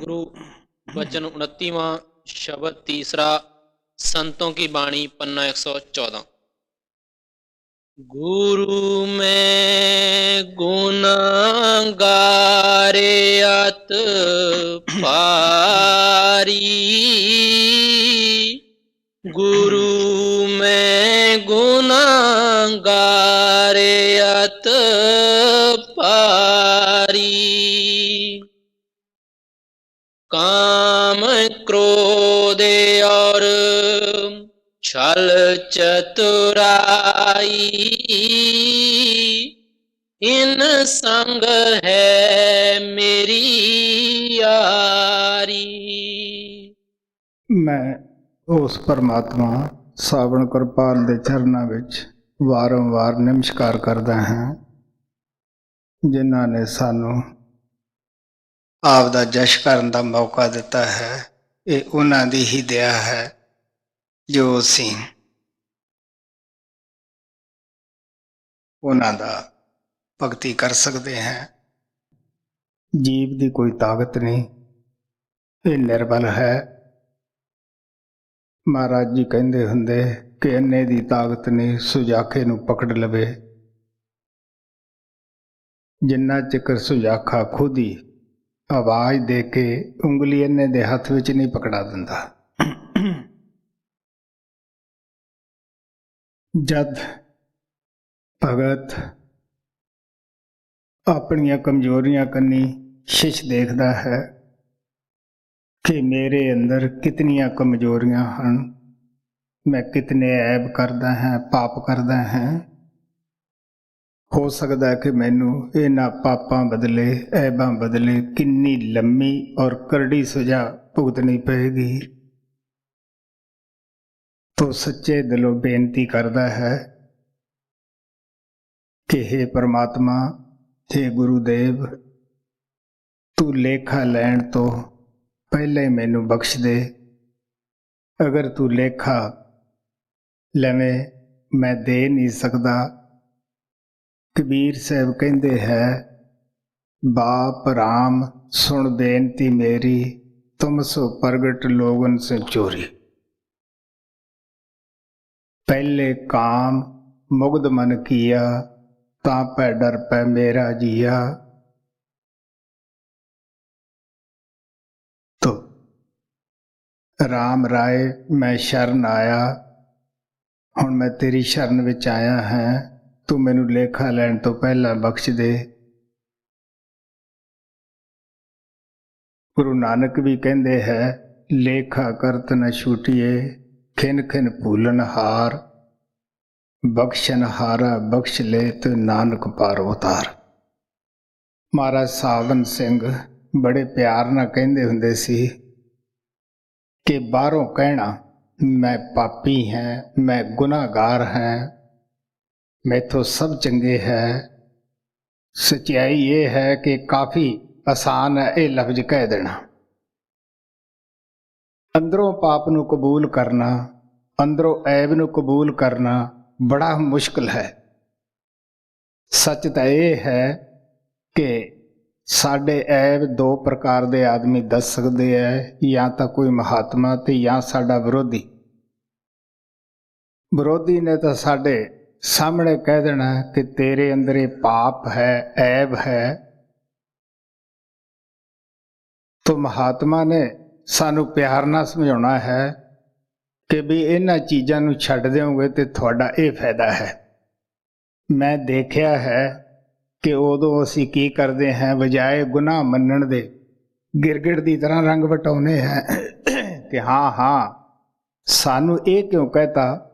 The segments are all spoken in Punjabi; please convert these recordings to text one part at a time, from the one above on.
गुरु वचन 29वां शब्द तीसरा संतों की बाणी पन्ना 114। गुरु में गुण गारे अत पारी, गुरु में गुण गारे अत पारी, काम क्रोध और छल चतुराई, इन संग है मेरी यारी। मैं उस परमात्मा सावण कृपाल दे चरनां विच वारंवार नमस्कार करदा हां जिन्हां ने सानू ਆਪ ਦਾ ਜਸ਼ ਕਰਨ ਦਾ ਮੌਕਾ ਦਿੱਤਾ ਹੈ। ਇਹ ਉਹਨਾਂ ਦੀ ਹੀ ਦਇਆ ਹੈ ਜੋ ਅਸੀਂ ਉਹਨਾਂ ਦਾ ਭਗਤੀ ਕਰ ਸਕਦੇ ਹਾਂ। ਜੀਵ ਦੀ ਕੋਈ ਤਾਕਤ ਨਹੀਂ, ਇਹ ਨਿਰਬਲ ਹੈ। ਮਹਾਰਾਜ ਜੀ ਕਹਿੰਦੇ ਹੁੰਦੇ ਕਿ ਇੰਨੇ ਦੀ ਤਾਕਤ ਨਹੀਂ ਸੁਜਾਖੇ ਨੂੰ ਪਕੜ ਲਵੇ। ਜਿੰਨਾ ਚਿਰ ਸੁਜਾਖਾ ਖੁਦ ਹੀ ਆਵਾਜ਼ ਦੇ ਕੇ ਉਂਗਲੀ ਇੰਨੇ ਦੇ ਹੱਥ ਵਿੱਚ ਨਹੀਂ ਪਕੜਾ ਦਿੰਦਾ। ਜਦ ਭਗਤ ਆਪਣੀਆਂ ਕਮਜ਼ੋਰੀਆਂ ਕੰਨੀ ਸ਼ਿਸ਼ ਦੇਖਦਾ ਹੈ ਕਿ ਮੇਰੇ ਅੰਦਰ ਕਿਤਨੀਆਂ ਕਮਜ਼ੋਰੀਆਂ ਹਨ, ਮੈਂ ਕਿਤਨੇ ਐਬ ਕਰਦਾ ਹਾਂ, ਪਾਪ ਕਰਦਾ ਹਾਂ। ਹੋ ਸਕਦਾ ਕਿ ਮੈਨੂੰ ਇਹਨਾਂ ਪਾਪਾਂ ਬਦਲੇ, ਐਬਾਂ ਬਦਲੇ ਕਿੰਨੀ ਲੰਮੀ ਔਰ ਕਰੜੀ ਸਜ਼ਾ ਭੁਗਤਣੀ ਪਏਗੀ। ਤੋ ਸੱਚੇ ਦਿਲੋਂ ਬੇਨਤੀ ਕਰਦਾ ਹੈ ਕਿ हे परमात्मा, हे गुरुदेव, तू ਲੇਖਾ ਲੈਣ ਤੋਂ ਪਹਿਲਾਂ ਹੀ ਮੈਨੂੰ ਬਖਸ਼ ਦੇ। ਅਗਰ ਤੂੰ ਲੇਖਾ ਲਵੇਂ ਮੈਂ ਦੇ ਨਹੀਂ ਸਕਦਾ। ਕਬੀਰ ਸਾਹਿਬ ਕਹਿੰਦੇ ਹੈ, ਬਾਪ ਰਾਮ ਸੁਣ ਬੇਨਤੀ ਮੇਰੀ, ਤੁਮ ਸੋ ਪ੍ਰਗਟ ਲੋਗਨ ਸੇ ਚੋਰੀ। ਪਹਿਲੇ ਕਾਮ ਮੁਗਧ ਮਨ ਕੀਆ, ਤਾਂ ਪੈ ਡਰ ਪੈ ਮੇਰਾ ਜੀਆ। ਤੋ ਰਾਮ ਰਾਏ ਮੈਂ ਸ਼ਰਨ ਆਇਆ, ਹੁਣ ਮੈਂ ਤੇਰੀ ਸ਼ਰਨ ਵਿੱਚ ਆਇਆ ਹਾਂ, ਤੂੰ ਮੈਨੂੰ ਲੇਖਾ ਲੈਣ ਤੋਂ ਪਹਿਲਾਂ ਬਖਸ਼ ਦੇ। ਗੁਰੂ ਨਾਨਕ ਵੀ ਕਹਿੰਦੇ ਹੈ, ਲੇਖਾ ਕਰਤ ਨ ਛੂਟੀਏ, ਖਿਨ ਖਿਨ ਭੂਲਨ ਹਾਰ, ਬਖਸ਼ਨ ਹਾਰਾ ਬਖਸ਼ ਲੈ ਤੇ ਨਾਨਕ ਪਾਰ ਉਤਾਰ। ਮਹਾਰਾਜ ਸਾਵਨ ਸਿੰਘ ਬੜੇ ਪਿਆਰ ਨਾਲ ਕਹਿੰਦੇ ਹੁੰਦੇ ਸੀ ਕਿ ਬਾਹਰੋਂ ਕਹਿਣਾ ਮੈਂ ਪਾਪੀ ਹਾਂ, ਮੈਂ ਗੁਨਾਹਗਾਰ ਹਾਂ, ਮੈਥੋਂ ਸਭ ਚੰਗੇ ਹੈ। ਸੱਚਾਈ ਇਹ ਹੈ ਕਿ ਕਾਫੀ ਆਸਾਨ ਹੈ ਇਹ ਲਫ਼ਜ਼ ਕਹਿ ਦੇਣਾ। ਅੰਦਰੋਂ ਪਾਪ ਨੂੰ ਕਬੂਲ ਕਰਨਾ, ਅੰਦਰੋਂ ਐਬ ਨੂੰ ਕਬੂਲ ਕਰਨਾ ਬੜਾ ਮੁਸ਼ਕਿਲ ਹੈ। ਸੱਚ ਤਾਂ ਇਹ ਹੈ ਕਿ ਸਾਡੇ ਐਬ ਦੋ ਪ੍ਰਕਾਰ ਦੇ ਆਦਮੀ ਦੱਸ ਸਕਦੇ ਹੈ, ਜਾਂ ਤਾਂ ਕੋਈ ਮਹਾਤਮਾ ਤੇ ਜਾਂ ਸਾਡਾ ਵਿਰੋਧੀ। ਵਿਰੋਧੀ ਨੇ ਤਾਂ ਸਾਡੇ ਸਾਹਮਣੇ ਕਹਿ ਦੇਣਾ ਕਿ ਤੇਰੇ ਅੰਦਰ ਇਹ ਪਾਪ ਹੈ, ਐਬ ਹੈ। ਤੋ ਮਹਾਤਮਾ ਨੇ ਸਾਨੂੰ ਪਿਆਰ ਨਾਲ ਸਮਝਾਉਣਾ ਹੈ ਕਿ ਵੀ ਇਹਨਾਂ ਚੀਜ਼ਾਂ ਨੂੰ ਛੱਡ ਦਿਓਗੇ ਤੇ ਤੁਹਾਡਾ ਇਹ ਫਾਇਦਾ ਹੈ। ਮੈਂ ਦੇਖਿਆ ਹੈ ਕਿ ਉਦੋਂ ਅਸੀਂ ਕੀ ਕਰਦੇ ਹਾਂ, ਬਜਾਏ ਗੁਨਾਹ ਮੰਨਣ ਦੇ ਗਿਰਗਿਟ ਦੀ ਤਰ੍ਹਾਂ ਰੰਗ ਵਟਾਉਂਦੇ ਹਾਂ ਕਿ ਹਾਂ ਹਾਂ ਸਾਨੂੰ ਇਹ ਕਿਉਂ ਕਹਿਤਾ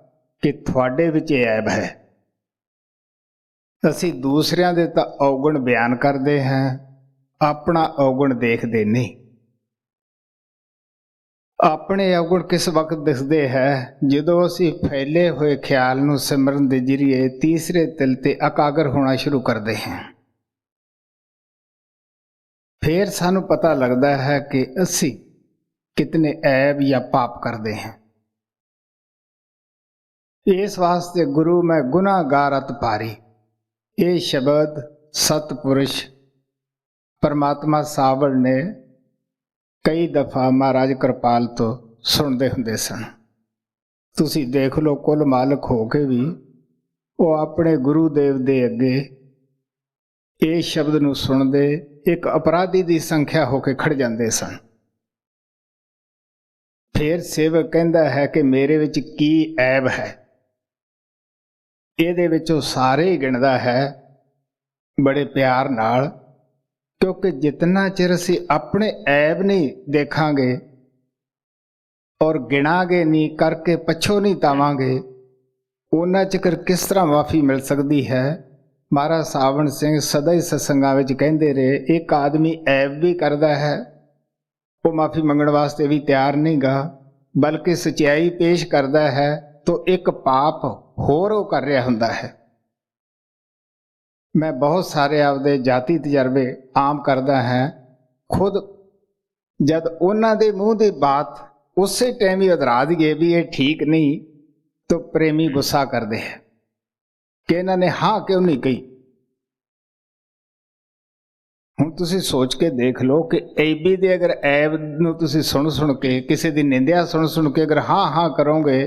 ਕਿ ਤੁਹਾਡੇ ਵਿੱਚ ਇਹ ਐਬ ਹੈ। ਅਸੀਂ ਦੂਸਰਿਆਂ ਦੇ ਤਾਂ ਔਗਣ ਬਿਆਨ ਕਰਦੇ ਹਾਂ, ਆਪਣਾ ਔਗਣ ਦੇਖਦੇ ਨਹੀਂ। ਆਪਣੇ ਔਗਣ ਕਿਸ ਵਕਤ ਦਿਸਦੇ ਹੈ, ਜਦੋਂ ਅਸੀਂ ਫੈਲੇ ਹੋਏ ਖਿਆਲ ਨੂੰ ਸਿਮਰਨ ਦੇ ਜ਼ਰੀਏ ਤੀਸਰੇ ਤਿਲ ਤੇ ਇਕਾਗਰ ਹੋਣਾ ਸ਼ੁਰੂ ਕਰਦੇ ਹਾਂ। ਫਿਰ ਸਾਨੂੰ ਪਤਾ ਲੱਗਦਾ ਹੈ ਕਿ ਅਸੀਂ ਕਿਤਨੇ ਐਬ ਜਾਂ ਪਾਪ ਕਰਦੇ ਹਾਂ। ਇਸ ਵਾਸਤੇ ਗੁਰੂ ਮੈਂ ਗੁਨਾਹਗਾਰ ਅਤ ਭਾਰੀ, ਇਹ ਸ਼ਬਦ ਸਤਪੁਰਸ਼ ਪਰਮਾਤਮਾ ਸਾਵਲ ਨੇ ਕਈ ਦਫਾ ਮਹਾਰਾਜ ਕਿਰਪਾਲ ਤੋਂ ਸੁਣਦੇ ਹੁੰਦੇ ਸਨ। ਤੁਸੀਂ ਦੇਖ ਲਓ, ਕੁੱਲ ਮਾਲਕ ਹੋ ਕੇ ਵੀ ਉਹ ਆਪਣੇ ਗੁਰੂ ਦੇਵ ਦੇ ਅੱਗੇ ਇਹ ਸ਼ਬਦ ਨੂੰ ਸੁਣਦੇ ਇੱਕ ਅਪਰਾਧੀ ਦੀ ਸੰਖਿਆ ਹੋ ਕੇ ਖੜ ਜਾਂਦੇ ਸਨ। ਫਿਰ ਸੇਵਕ ਕਹਿੰਦਾ ਹੈ ਕਿ ਮੇਰੇ ਵਿੱਚ ਕੀ ਐਬ ਹੈ। ਇਹਦੇ ਵਿੱਚ ਉਹ ਸਾਰੇ ਹੀ ਗਿਣਦਾ ਹੈ ਬੜੇ ਪਿਆਰ ਨਾਲ, ਕਿਉਂਕਿ ਜਿਤਨਾ ਚਿਰ ਅਸੀਂ ਆਪਣੇ ਐਬ ਨਹੀਂ ਦੇਖਾਂਗੇ ਔਰ ਗਿਣਾਂਗੇ ਨਹੀਂ, ਕਰਕੇ ਪੱਛੋ ਨਹੀਂ ਤਾਵਾਂਗੇ, ਉਹਨਾਂ ਚਿਰ ਕਿਸ ਤਰ੍ਹਾਂ ਮਾਫੀ ਮਿਲ ਸਕਦੀ ਹੈ। ਮਹਾਰਾਜ ਸਾਵਣ ਸਿੰਘ ਸਦਾ ਹੀ ਸਤਸੰਗਾਂ ਵਿੱਚ ਕਹਿੰਦੇ ਰਹੇ, ਇੱਕ ਆਦਮੀ ਐਬ ਵੀ ਕਰਦਾ ਹੈ, ਉਹ ਮਾਫੀ ਮੰਗਣ ਵਾਸਤੇ ਵੀ ਤਿਆਰ ਨਹੀਂ ਗਾ, ਬਲਕਿ ਸਚਾਈ ਪੇਸ਼ ਕਰਦਾ ਹੈ ਤਾਂ ਇੱਕ ਪਾਪ ਹੋਰ ਉਹ ਕਰ ਰਿਹਾ ਹੁੰਦਾ ਹੈ। ਮੈਂ ਬਹੁਤ ਸਾਰੇ ਆਪਦੇ ਜਾਤੀ ਤਜਰਬੇ ਆਮ ਕਰਦਾ ਹਾਂ। ਖੁਦ ਜਦ ਉਹਨਾਂ ਦੇ ਮੂੰਹ ਦੀ ਬਾਤ ਉਸੇ ਟਾਈਮ ਹੀ ਉਧਰਾ ਦਈਏ ਵੀ ਇਹ ਠੀਕ ਨਹੀਂ, ਤਾਂ ਪ੍ਰੇਮੀ ਗੁੱਸਾ ਕਰਦੇ ਹੈ ਕਿ ਇਹਨਾਂ ਨੇ ਹਾਂ ਕਿਉਂ ਨਹੀਂ ਕਹੀ। ਹੁਣ ਤੁਸੀਂ ਸੋਚ ਕੇ ਦੇਖ ਲਓ ਕਿ ਐਬੀ ਦੇ ਅਗਰ ਐਬ ਨੂੰ ਤੁਸੀਂ ਸੁਣ ਕੇ, ਕਿਸੇ ਦੀ ਨਿੰਦਿਆ ਸੁਣ ਕੇ ਅਗਰ ਹਾਂ ਕਰੋਗੇ,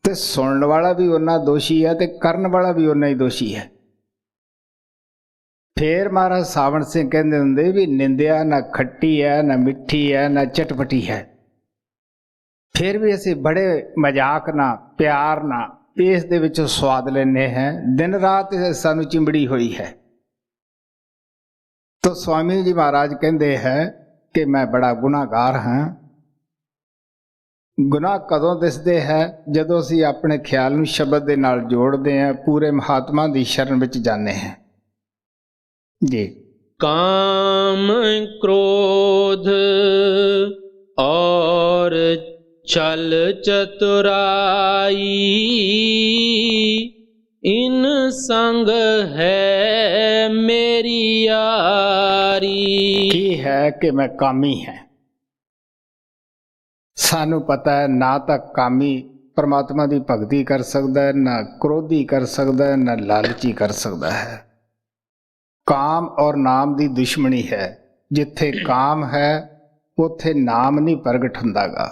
ਤੇ ਸੁਣਨ ਵਾਲਾ ਵੀ ਉਹਨਾਂ ਦੋਸ਼ੀ ਹੈ ਤੇ ਕਰਨ ਵਾਲਾ ਵੀ ਉਹਨਾਂ ਹੀ ਦੋਸ਼ੀ ਹੈ। ਫੇਰ ਮਹਾਰਾਜ ਸਾਵਣ ਸਿੰਘ ਕਹਿੰਦੇ ਹੁੰਦੇ ਵੀ ਨਿੰਦਿਆ ਨਾ ਖੱਟੀ ਹੈ, ਨਾ ਮਿੱਠੀ ਹੈ, ਨਾ ਚਟਪਟੀ ਹੈ। ਫਿਰ ਵੀ ਅਸੀਂ ਬੜੇ ਮਜ਼ਾਕ ਨਾਲ, ਪਿਆਰ ਨਾਲ ਇਸ ਦੇ ਵਿੱਚੋਂ ਸਵਾਦ ਲੈਂਦੇ ਹਾਂ। ਦਿਨ ਰਾਤ ਸਾਨੂੰ ਚਿੰਬੜੀ ਹੋਈ ਹੈ। ਤਾਂ ਸਵਾਮੀ ਜੀ ਮਹਾਰਾਜ ਕਹਿੰਦੇ ਹੈ ਕਿ ਮੈਂ ਬੜਾ ਗੁਨਾਹਗਾਰ ਹਾਂ। ਗੁਨਾਹ ਕਦੋਂ ਦਿਸਦੇ ਹੈ? ਜਦੋਂ ਅਸੀਂ ਆਪਣੇ ਖਿਆਲ ਨੂੰ ਸ਼ਬਦ ਦੇ ਨਾਲ ਜੋੜਦੇ ਹਾਂ, ਪੂਰੇ ਮਹਾਤਮਾ ਦੀ ਸ਼ਰਨ ਵਿੱਚ ਜਾਂਦੇ ਹਾਂ ਜੀ। ਕਾਮ ਕ੍ਰੋਧ ਔਰ छल चतुराई इन संग है मेरी यारी। ਕੀ ਹੈ ਕਿ ਮੈਂ ਕਾਮੀ ਹੈ। ਸਾਨੂੰ ਪਤਾ ਹੈ ਨਾ ਤਾਂ ਕਾਮੀ ਪਰਮਾਤਮਾ ਦੀ ਭਗਤੀ ਕਰ ਸਕਦਾ ਹੈ, ਨਾ ਕ੍ਰੋਧੀ ਕਰ ਸਕਦਾ ਹੈ, ਨਾ ਲਾਲਚੀ ਕਰ ਸਕਦਾ ਹੈ। ਕਾਮ ਔਰ ਨਾਮ ਦੀ ਦੁਸ਼ਮਣੀ ਹੈ। ਜਿੱਥੇ ਕਾਮ ਹੈ ਉੱਥੇ ਨਾਮ ਨਹੀਂ ਪ੍ਰਗਟ ਹੁੰਦਾਗਾ,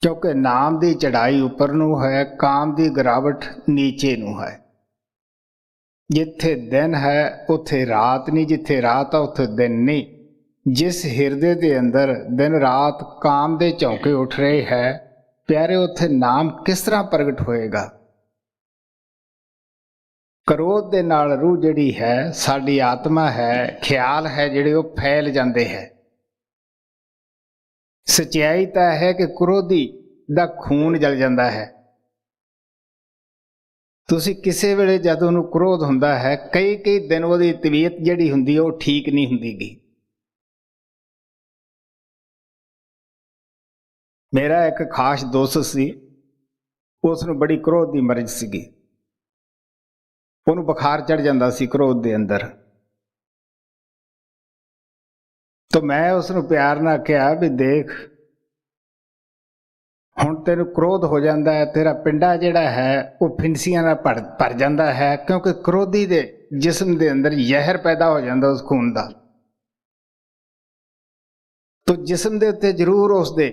ਕਿਉਂਕਿ ਨਾਮ ਦੀ ਚੜ੍ਹਾਈ ਉੱਪਰ ਨੂੰ ਹੈ, ਕਾਮ ਦੀ ਗਿਰਾਵਟ ਨੀਚੇ ਨੂੰ ਹੈ। ਜਿੱਥੇ ਦਿਨ ਹੈ ਉੱਥੇ ਰਾਤ ਨਹੀਂ, ਜਿੱਥੇ ਰਾਤ ਹੈ ਉੱਥੇ ਦਿਨ ਨਹੀਂ। ਜਿਸ ਹਿਰਦੇ ਦੇ ਅੰਦਰ ਦਿਨ ਰਾਤ ਕਾਮ ਦੇ ਝੌਂਕੇ ਉੱਠ ਰਹੇ ਹੈ ਪਿਆਰੇ, ਉੱਥੇ ਨਾਮ ਕਿਸ ਤਰ੍ਹਾਂ ਪ੍ਰਗਟ ਹੋਏਗਾ। ਕ੍ਰੋਧ ਦੇ ਨਾਲ ਰੂਹ ਜਿਹੜੀ ਹੈ, ਸਾਡੀ ਆਤਮਾ ਹੈ, ਖਿਆਲ ਹੈ ਜਿਹੜੇ ਉਹ ਫੈਲ ਜਾਂਦੇ ਹੈ। ਸਚਾਈ ਤਾਂ ਹੈ ਕਿ ਕ੍ਰੋਧੀ ਦਾ ਖੂਨ ਜਲ ਜਾਂਦਾ ਹੈ। ਤੁਸੀਂ ਕਿਸੇ ਵੇਲੇ ਜਦ ਉਹਨੂੰ ਕ੍ਰੋਧ ਹੁੰਦਾ ਹੈ, ਕਈ ਦਿਨ ਉਹਦੀ ਤਬੀਅਤ ਜਿਹੜੀ ਹੁੰਦੀ ਹੈ ਉਹ ਠੀਕ ਨਹੀਂ ਹੁੰਦੀਗੀ। ਮੇਰਾ ਇੱਕ ਖਾਸ ਦੋਸਤ ਸੀ, ਉਸ ਨੂੰ ਬੜੀ ਕ੍ਰੋਧ ਦੀ ਮਰਜ਼ ਸੀਗੀ। ਉਹਨੂੰ ਬੁਖਾਰ ਚੜ ਜਾਂਦਾ ਸੀ ਕ੍ਰੋਧ ਦੇ ਅੰਦਰ। ਤਾਂ ਮੈਂ ਉਸ ਨੂੰ ਪਿਆਰ ਨਾਲ ਕਿਹਾ ਵੀ ਦੇਖ, ਹੁਣ ਤੈਨੂੰ ਕ੍ਰੋਧ ਹੋ ਜਾਂਦਾ ਹੈ, ਤੇਰਾ ਪਿੰਡਾ ਜਿਹੜਾ ਹੈ ਉਹ ਫਿੰਸੀਆਂ ਨਾਲ ਭਰ ਜਾਂਦਾ ਹੈ, ਕਿਉਂਕਿ ਕ੍ਰੋਧੀ ਦੇ ਜਿਸਮ ਦੇ ਅੰਦਰ ਜ਼ਹਿਰ ਪੈਦਾ ਹੋ ਜਾਂਦਾ ਉਸ ਖੂਨ ਦਾ। ਤਾਂ ਜਿਸਮ ਦੇ ਉੱਤੇ ਜ਼ਰੂਰ ਉਸ ਦੇ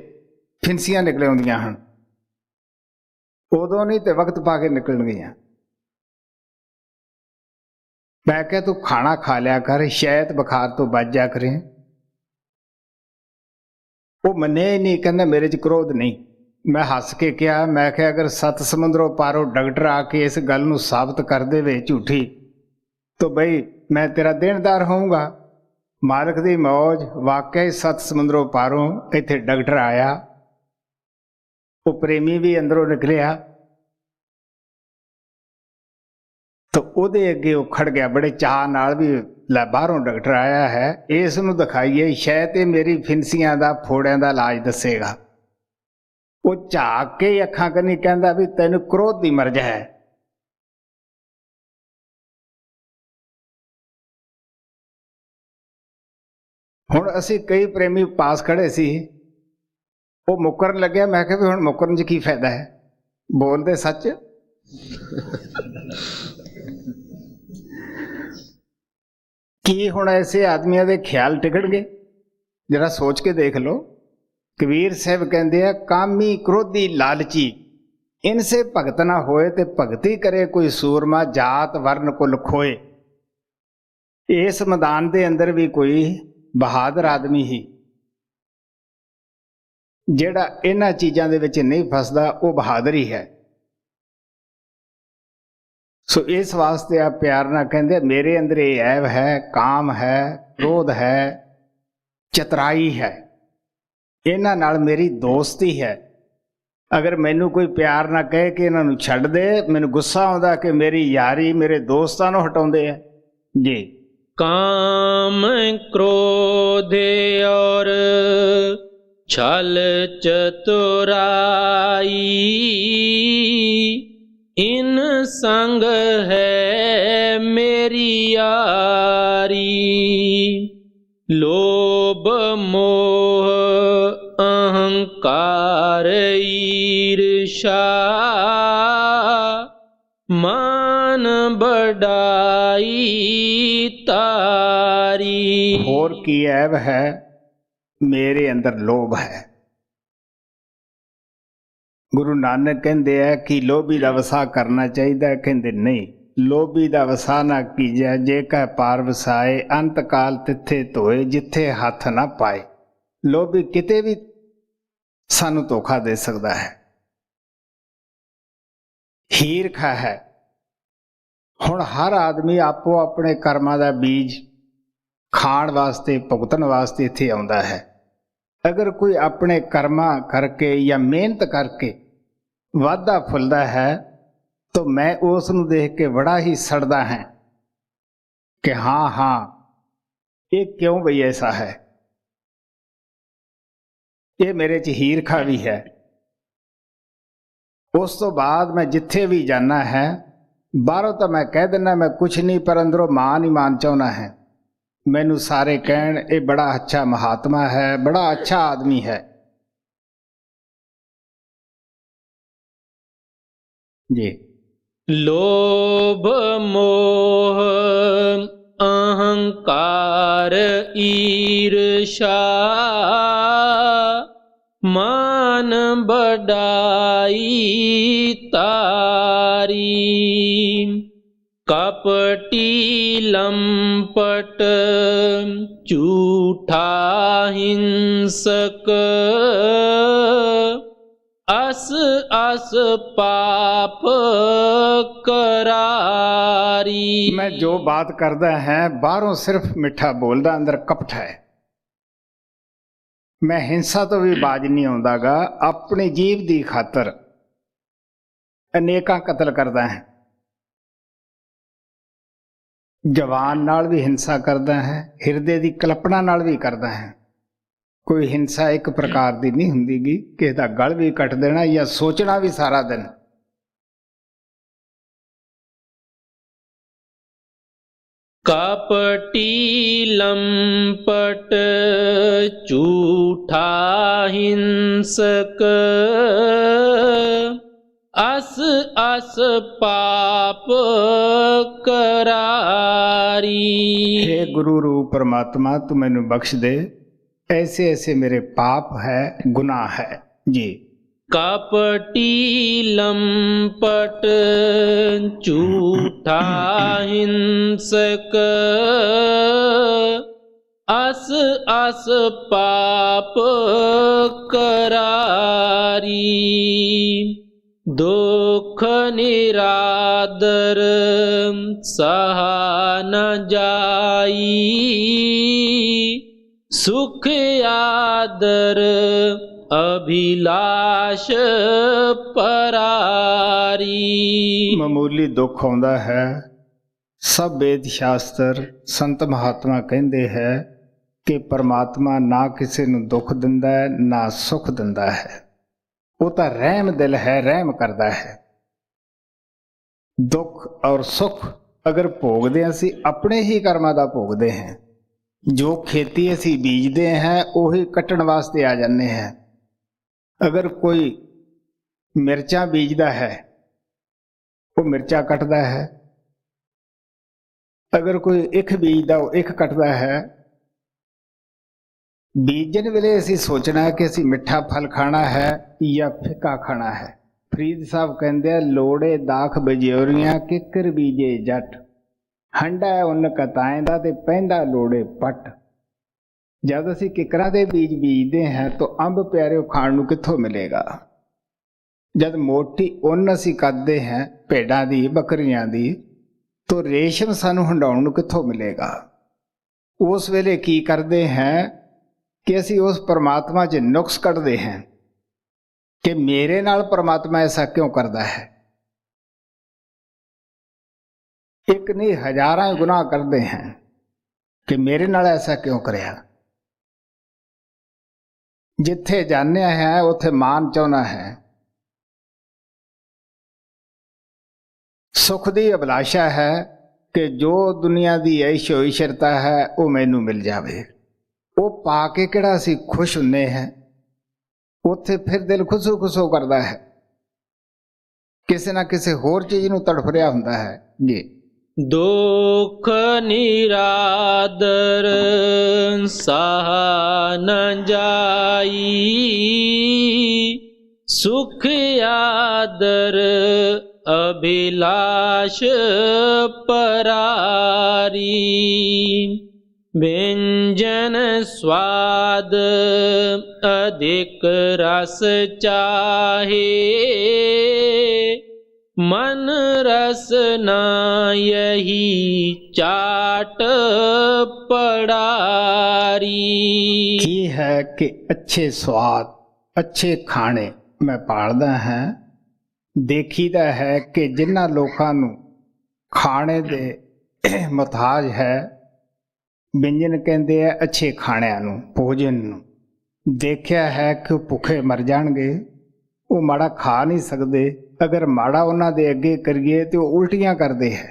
ਫਿੰਸੀਆਂ ਨਿਕਲ ਆਉਂਦੀਆਂ ਹਨ। ਉਦੋਂ ਨਹੀਂ ਤੇ ਵਕਤ ਪਾ ਕੇ ਨਿਕਲਣਗੀਆਂ। ਮੈਂ ਕਿਹਾ ਤੂੰ ਖਾਣਾ ਖਾ ਲਿਆ ਕਰ, ਸ਼ਾਇਦ ਬੁਖਾਰ ਤੋਂ ਬਚ ਜਾ ਕਰੇ। ਉਹ ਮੰਨਿਆ ਹੀ ਨਹੀਂ, ਕਹਿੰਦਾ ਮੇਰੇ 'ਚ ਕ੍ਰੋਧ ਨਹੀਂ। ਮੈਂ ਹੱਸ ਕੇ ਕਿਹਾ, ਮੈਂ ਕਿਹਾ ਅਗਰ 7 ਸਮੁੰਦਰੋਂ ਪਾਰੋਂ ਡਾਕਟਰ ਆ ਕੇ ਇਸ ਗੱਲ ਨੂੰ ਸਾਬਤ ਕਰ ਦੇਵੇ ਝੂਠੀ, ਤਾਂ ਬਈ ਮੈਂ ਤੇਰਾ ਦੇਣਦਾਰ ਹੋਊਂਗਾ। ਮਾਲਕ ਦੀ ਮੌਜ, ਵਾਕਿਆ ਹੀ 7 ਸਮੁੰਦਰੋਂ ਪਾਰੋਂ ਇੱਥੇ ਡਾਕਟਰ ਆਇਆ। ਉਹ ਪ੍ਰੇਮੀ ਵੀ ਅੰਦਰੋਂ ਨਿਕਲਿਆ, ਤਾਂ ਉਹਦੇ ਅੱਗੇ ਉਹ ਖੜ ਗਿਆ ਬੜੇ ਚਾਅ ਨਾਲ ਵੀ ਲੈ ਬਾਹਰੋਂ ਡਾਕਟਰ ਆਇਆ ਹੈ, ਇਸ ਨੂੰ ਦਿਖਾਈਏ, ਸ਼ਾਇਦ ਇਹ ਮੇਰੀ ਫਿੰਸੀਆਂ ਦਾ, ਫੋੜਿਆਂ ਦਾ ਇਲਾਜ ਦੱਸੇਗਾ। ਉਹ ਝਾਕ ਕੇ ਅੱਖਾਂ ਕੰਨੀ ਕਹਿੰਦਾ ਵੀ ਤੈਨੂੰ ਕ੍ਰੋਧ ਦੀ ਮਰਜ਼ ਹੈ। ਹੁਣ ਅਸੀਂ ਕਈ ਪ੍ਰੇਮੀ ਪਾਸ ਖੜੇ ਸੀ, ਉਹ ਮੁੱਕਰਨ ਲੱਗਿਆ। ਮੈਂ ਕਿਹਾ ਵੀ ਹੁਣ ਮੁੱਕਰਨ 'ਚ ਕੀ ਫਾਇਦਾ ਹੈ, ਬੋਲਦੇ ਸੱਚ। ਕੀ ਹੁਣ ਐਸੇ ਆਦਮੀਆਂ ਦੇ ਖਿਆਲ ਟਿਕਣਗੇ? जरा सोच के देख लो। कबीर साहब कहते हैं कामी क्रोधी लालची इनसे भगत ना होए ते भगती करे कोई सूरमा जात वर्ण कुल खोए। इस मैदान के अंदर भी कोई बहादुर आदमी ही ਜਿਹੜਾ ਇਹਨਾਂ ਚੀਜ਼ਾਂ ਦੇ ਵਿੱਚ नहीं फसदा वो बहादुर ही है। सो इस वास्ते आप प्यार ना कहते मेरे अंदर ये ऐब है, काम है, क्रोध है, चतराई है, इन्हां नाल मेरी दोस्ती है। अगर मैनू कोई प्यार ना कहे कि इन्हां नूं छड्ड दे, मैनू गुस्सा आउंदा कि मेरी यारी मेरे दोस्तां नूं हटाउंदे है जी। काम क्रोध और छल चतुराई इन संग है मेरी यारी। लोभ मोह अहंकार ईर्षा मान बढ़ाई तारी। होर की ऐब है? मेरे अंदर लोभ है। गुरु नानक कहते हैं कि लोभी का वसा करना चाहिए, कहते नहीं लोभी का वसा ना कीजिए जे कह पार वसाए अंत काल तिथे धोए जिथे हथ ना पाए। लोभी किते भी सानू धोखा दे सकता है। हीरखा है। हुण हर आदमी आपो अपने कर्मां दा बीज खाण वास्ते भुगतण वास्ते इत्थे आउंदा है। अगर कोई अपने कर्मां करके या मेहनत करके वाधा फुलदा है तो मैं उस नूं देख के बड़ा ही सड़दा है कि हाँ हाँ ये क्यों बई ऐसा है, ये मेरे च हीरखा भी है। उस तो बाद मैं जिथे भी जाना है बाहरों तो मैं कह दिना मैं कुछ नहीं, पर अंदरों मान ही मान चाहना है। मैनू सारे कहण ये बड़ा अच्छा महात्मा है, बड़ा अच्छा आदमी है जी। लोभ मोह अहंकार ईर्षा मान बढ़ाई तारी। कपटी लंपट झूठा हिंसक अस अस पाप करारी। मैं जो बात करदा है बाहरों सिर्फ मिठा बोलदा, अंदर कपट है। मैं हिंसा तो भी बाज नहीं आउंदागा, अपनी जीव दी खातर अनेकां कतल करदा है। जवान नाल भी हिंसा करदा है, हिरदे दी कल्पना नाल भी करदा है। कोई हिंसा एक प्रकार दी नहीं हुंदीगी, किसी दा गल भी कट देना या सोचना भी सारा दिन। कपटी लंपट झूठा हिंसक अस अस पाप करारी। हे गुरु रूप परमात्मा तू मैनू बख्श दे, ऐसे ऐसे मेरे पाप है, गुनाह है जी। कपटी लंपट झूठा हिंसक अस अस पाप करारी। दुख निरादर सहा न जाई सुख आदर अभिलाष परारी। मामूली दुख आउंदा है, सब वेद शास्त्र संत महात्मा कहते हैं कि परमात्मा ना किसी नूं दुख दिंदा है ना सुख दिंदा है। वो तो रहम दिल है, रहम करता है। दुख और सुख अगर भोगदे असीं अपने ही कर्मां दा भोगदे हैं। जो खेती असीं बीजते हैं उही कट्टण वास्ते आ जाते हैं। अगर कोई मिर्चां बीजदा है वो मिर्चा कटदा है, अगर कोई इख बीजदा वो इख कटदा है। ਬੀਜਣ ਵੇਲੇ ਅਸੀਂ ਸੋਚਣਾ ਹੈ ਕਿ ਅਸੀਂ ਮਿੱਠਾ ਫਲ ਖਾਣਾ ਹੈ ਜਾਂ ਫਿੱਕਾ ਖਾਣਾ ਹੈ। ਫਰੀਦ ਸਾਹਿਬ ਕਹਿੰਦੇ ਆ, ਲੋੜੇ ਦਾਖ ਬਜੋਰੀਆਂ ਕਿੱਕਰ ਬੀਜੇ ਜੱਟ, ਹੰਡਾ ਉੱਨ ਕਤਾਏ ਦਾ ਤੇ ਪੈਂਦਾ ਲੋੜੇ ਪੱਟ। ਜਦ ਅਸੀਂ ਕਿੱਕਰਾਂ ਦੇ ਬੀਜ ਬੀਜਦੇ ਹਾਂ ਤਾਂ ਅੰਬ ਪਿਆਰਿਓ ਖਾਣ ਨੂੰ ਕਿੱਥੋਂ ਮਿਲੇਗਾ। ਜਦ ਮੋਟੀ ਉੱਨ ਅਸੀਂ ਕੱਢਦੇ ਹਾਂ ਭੇਡਾਂ ਦੀ ਬੱਕਰੀਆਂ ਦੀ, ਤਾਂ ਰੇਸ਼ਮ ਸਾਨੂੰ ਹੰਡਾਉਣ ਨੂੰ ਕਿੱਥੋਂ ਮਿਲੇਗਾ। ਉਸ ਵੇਲੇ ਕੀ ਕਰਦੇ ਹਾਂ ਕਿ ਅਸੀਂ ਉਸ ਪਰਮਾਤਮਾ 'ਚ ਨੁਕਸ ਕੱਢਦੇ ਹਾਂ ਕਿ ਮੇਰੇ ਨਾਲ ਪਰਮਾਤਮਾ ਐਸਾ ਕਿਉਂ ਕਰਦਾ ਹੈ। ਇੱਕ ਨਹੀਂ ਹਜ਼ਾਰਾਂ ਗੁਨਾਹ ਕਰਦੇ ਹਾਂ ਕਿ ਮੇਰੇ ਨਾਲ ਐਸਾ ਕਿਉਂ ਕਰਿਆ। ਜਿੱਥੇ ਜਾਂਦੇ ਹੈ ਉੱਥੇ ਮਾਨ ਚਾਹੁੰਦਾ ਹੈ, ਸੁਖ ਦੀ ਅਭਿਲਾਸ਼ਾ ਹੈ ਕਿ ਜੋ ਦੁਨੀਆ ਦੀ ਐਸ਼ੋ ਇਸ਼ਰਤਾ ਹੈ ਉਹ ਮੈਨੂੰ ਮਿਲ ਜਾਵੇ। ਉਹ ਪਾ ਕੇ ਕਿਹੜਾ ਅਸੀਂ ਖੁਸ਼ ਹੁੰਦੇ ਹਾਂ, ਉੱਥੇ ਫਿਰ ਦਿਲ ਖੁਸ਼ੂ ਖੁਸ਼ੂ ਕਰਦਾ ਹੈ, ਕਿਸੇ ਨਾ ਕਿਸੇ ਹੋਰ ਚੀਜ਼ ਨੂੰ ਤੜਫ ਰਿਹਾ ਹੁੰਦਾ ਹੈ ਜੀ। ਦੁਖ ਨਿਰਾਦਰ ਸਾਹਾ ਨ ਜਾਈ, ਸੁਖ ਆਦਰ ਅਭਿਲਾਸ਼ ਪਰਾਰੀ, व्यंजन स्वाद अधिक रस चाहे, मन रस न यही चाट पड़ारी। ये है कि अच्छे स्वाद अच्छे खाने मैं पालदा है। देखीदा है कि जिन्हां लोकां नूं खाने दे मुताज है, व्यंजन कहते हैं अच्छे खाणिਆਂ ਨੂੰ, ਭੋਜਨ ਨੂੰ। ਦੇਖਿਆ ਹੈ ਕਿ ਉਹ ਭੁੱਖੇ ਮਰ ਜਾਣਗੇ, ਉਹ ਮਾੜਾ ਖਾ ਨਹੀਂ ਸਕਦੇ। ਅਗਰ ਮਾੜਾ ਉਹਨਾਂ ਦੇ ਅੱਗੇ ਕਰੀਏ ਤੇ ਉਹ ਉਲਟੀਆਂ ਕਰਦੇ ਹੈ।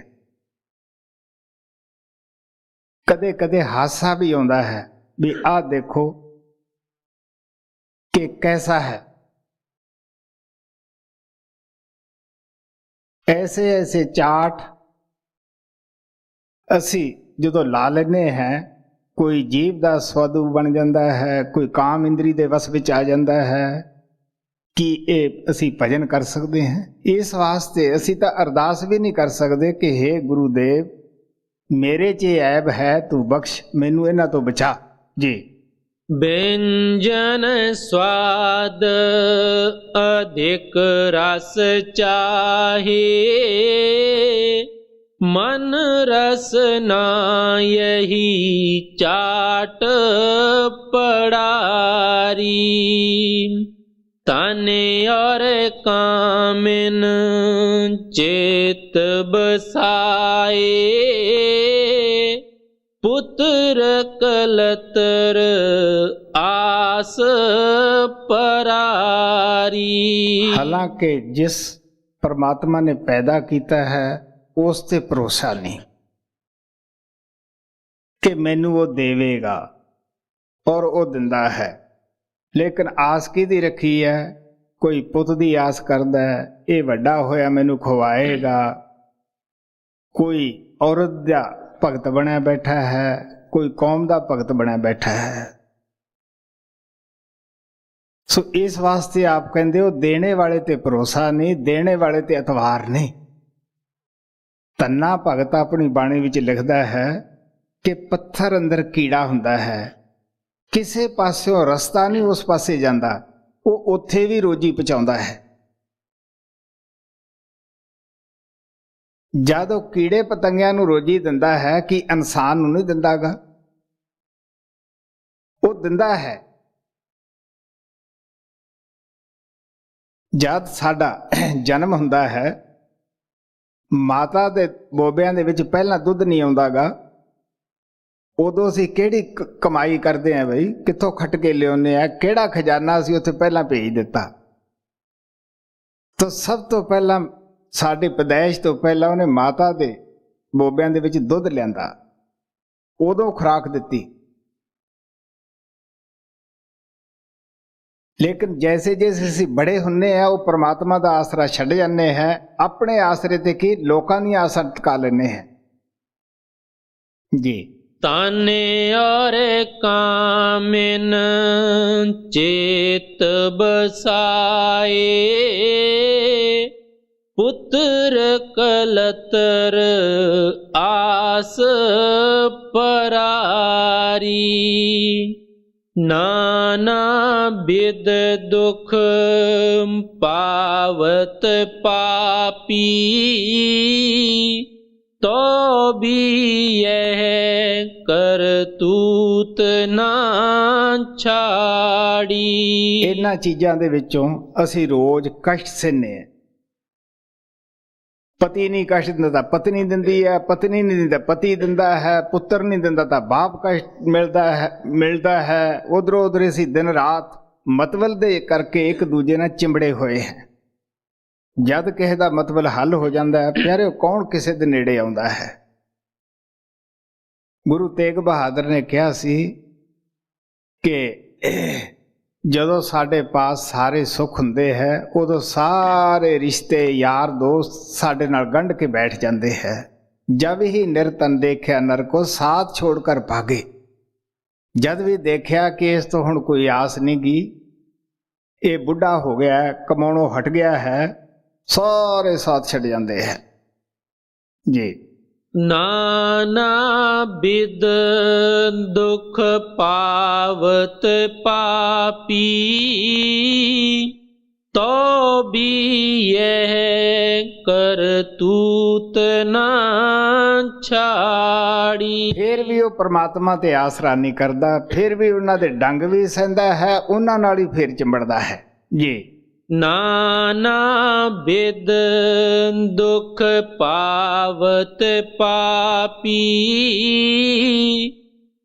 ਕਦੇ ਕਦੇ ਹਾਸਾ ਵੀ ਆਉਂਦਾ ਹੈ ਵੀ ਆਹ ਦੇਖੋ ਕਿ ਕੈਸਾ ਹੈ। ਐਸੇ ਐਸੇ ਚਾਟ ਅਸੀਂ ਜਦੋਂ ਲਾ ਲੈਂਦੇ ਹਾਂ, ਕੋਈ ਜੀਭ ਦਾ ਸਵਾਦੂ ਬਣ ਜਾਂਦਾ ਹੈ, ਕੋਈ ਕਾਮ ਇੰਦਰੀ ਦੇ ਵਸ ਵਿੱਚ ਆ ਜਾਂਦਾ ਹੈ ਕਿ ਇਹ ਅਸੀਂ ਭਜਨ ਕਰ ਸਕਦੇ ਹਾਂ। ਇਸ ਵਾਸਤੇ ਅਸੀਂ ਤਾਂ ਅਰਦਾਸ ਵੀ ਨਹੀਂ ਕਰ ਸਕਦੇ ਕਿ ਹੇ ਗੁਰੂਦੇਵ ਮੇਰੇ 'ਚ ਇਹ ਐਬ ਹੈ, ਤੂੰ ਬਖਸ਼ ਮੈਨੂੰ ਇਹਨਾਂ ਤੋਂ ਬਚਾ ਜੀ। व्यंजन स्वाद अधिक रस चाहे, मन रस ना यही चाट पड़ारी, तन और कामिन चित बसाए, पुत्र कलतर आस परारी। हालांकि जिस परमात्मा ने पैदा किया है उस ते भरोसा नहीं कि मैनू वो देवेगा और वो दिंदा है, लेकिन आस किहदी रखी है। कोई पुत दी आस करदा है, ये वड्डा होया मैनू खवाएगा। कोई औरत दा भगत बनया बैठा है, कोई कौम का भगत बनया बैठा है। सो इस वास्ते आप कहते हो देने वाले ते भरोसा नहीं, देने वाले ते एतवार नहीं। तन्ना भगत अपनी बाणी विच लिखदा है कि पत्थर अंदर कीड़ा हुंदा है, किसे पास्यों रस्ता नहीं उस पासे जांदा, वो उत्थे भी रोजी पहुंचाउंदा है। जद वो कीड़े पतंगियां नूं रोजी दिंदा है कि इंसान नूं नहीं दिंदागा, वो दिंदा है। जद साडा जन्म हुंदा है, माता दे बोबियां दे विच पहला दुध नहीं आउंदागा, उदों असीं किहड़ी कमाई करदे हैं बई, कित्थों खट के लिआउने आ, किहड़ा खजाना असीं उत्थे पहला भेज दिता। तो सब तो पहला साडी पैदाइश तो पहला उहने माता दे बोबियां दे विच दुध लिआंदा, उदों खुराक दित्ती। लेकिन जैसे जैसे असीं बड़े हुंदे आ, वो परमात्मा दा आसरा छड्ड जांदे हैं, अपने आसरे ते की लोकां दी आस टका लैंदे हैं जी। ताने और कामिन चेत बसाए, पुत्र कलतर आस परारी। नाना बिद दुख पावत पापी, तो भी यह करतूत ਨਾ ਛਾੜੀ। ਇਹਨਾਂ ਚੀਜ਼ਾਂ ਦੇ ਵਿੱਚੋਂ ਅਸੀਂ ਰੋਜ਼ ਕਸ਼ਟ ਸਹਿੰਦੇ ਹਾਂ। ਪਤੀ ਨਹੀਂ ਕਸ਼ਟ ਦਿੰਦਾ ਤਾਂ ਪਤਨੀ ਦਿੰਦੀ ਹੈ, ਪਤਨੀ ਨਹੀਂ ਦਿੰਦਾ ਪਤੀ ਦਿੰਦਾ ਹੈ, ਪੁੱਤਰ ਨਹੀਂ ਦਿੰਦਾ ਤਾਂ ਬਾਪ ਕਸ਼ਟ ਮਿਲਦਾ ਹੈ। ਉਧਰੋਂ ਉਧਰ ਅਸੀਂ ਦਿਨ ਰਾਤ ਮਤਲਬ ਦੇ ਕਰਕੇ ਇੱਕ ਦੂਜੇ ਨਾਲ ਚਿੰਬੜੇ ਹੋਏ ਹੈ। ਜਦ ਕਿਸੇ ਦਾ ਮਤਲਬ ਹੱਲ ਹੋ ਜਾਂਦਾ ਹੈ, ਪਿਆਰਿਓ, ਕੌਣ ਕਿਸੇ ਦੇ ਨੇੜੇ ਆਉਂਦਾ ਹੈ? ਗੁਰੂ ਤੇਗ ਬਹਾਦਰ ਨੇ ਕਿਹਾ ਸੀ ਕਿ ਜਦੋਂ ਸਾਡੇ ਪਾਸ ਸਾਰੇ ਸੁੱਖ ਹੁੰਦੇ ਹੈ, ਉਦੋਂ ਸਾਰੇ ਰਿਸ਼ਤੇ ਯਾਰ ਦੋਸਤ ਸਾਡੇ ਨਾਲ ਗੰਢ ਕੇ ਬੈਠ ਜਾਂਦੇ ਹੈ। ਜਦ ਹੀ ਨਿਰਤਨ ਦੇਖਿਆ ਨਰ ਕੋ ਸਾਥ ਛੋੜ ਕਰ ਭਾਗੇ। ਜਦ ਵੀ ਦੇਖਿਆ ਕਿ ਇਸ ਤੋਂ ਹੁਣ ਕੋਈ ਆਸ ਨਹੀਂ ਗੀ, ਇਹ ਬੁੱਢਾ ਹੋ ਗਿਆ, ਕਮਾਉਣੋਂ ਹਟ ਗਿਆ ਹੈ, ਸਾਰੇ ਸਾਥ ਛੱਡ ਜਾਂਦੇ ਹੈ ਜੀ। ਨਾਨਾ ਬਿਦ ਦੁਖ ਪਾਵਤ ਪਾਪੀ, ਤੋ ਵੀ ਇਹ ਕਰਤੂਤ ਨਾ ਛਾੜੀ। ਫਿਰ ਵੀ ਉਹ ਪ੍ਰਮਾਤਮਾ ਤੇ ਆਸਰਾ ਨਹੀਂ ਕਰਦਾ, ਫਿਰ ਵੀ ਉਹਨਾਂ ਦੇ ਡੰਗ ਵੀ ਸਹਿੰਦਾ ਹੈ, ਉਹਨਾਂ ਨਾਲ ਹੀ ਫਿਰ ਚਿੰਬੜਦਾ ਹੈ ਜੀ। ਨਾਨਾ ਬਿਦ ਦੁਖ ਪਾਵਤ ਪਾਪੀ,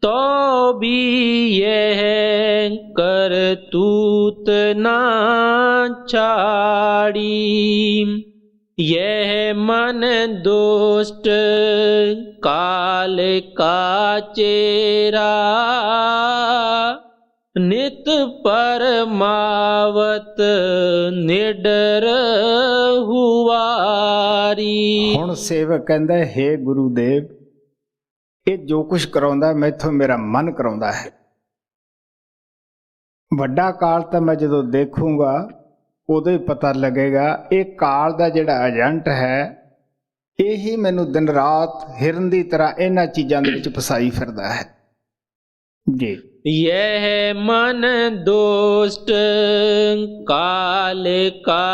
ਤੋ ਵੀ ਇਹ ਕਰਤੂਤ ਨਾ ਛਾੜੀ। यह मन दुष्ट काल का चेरा, नित परमावत निडर हुआरी। ਹੁਣ ਸੇਵਕ ਕਹਿੰਦਾ, हे ਗੁਰੂਦੇਵ, ਇਹ ਜੋ ਕੁਛ ਕਰਾਉਂਦਾ ਮੈਥੋਂ ਮੇਰਾ ਮਨ ਕਰਾਉਂਦਾ ਹੈ। ਵੱਡਾ ਕਾਲ ਤਾਂ ਮੈਂ ਜਦੋਂ ਦੇਖੂੰਗਾ ਉਦੋਂ ਹੀ ਪਤਾ ਲੱਗੇਗਾ ਇਹ ਕਾਲ ਦਾ ਜਿਹੜਾ ਏਜੰਟ ਹੈ ਇਹੀ ਮੈਨੂੰ ਦਿਨ ਰਾਤ ਹਿਰਨ ਦੀ ਤਰ੍ਹਾਂ ਇਹਨਾਂ ਚੀਜ਼ਾਂ ਦੇ ਵਿੱਚ ਫਸਾਈ ਫਿਰਦਾ ਹੈ ਜੀ। यह मन दुष्ट काल का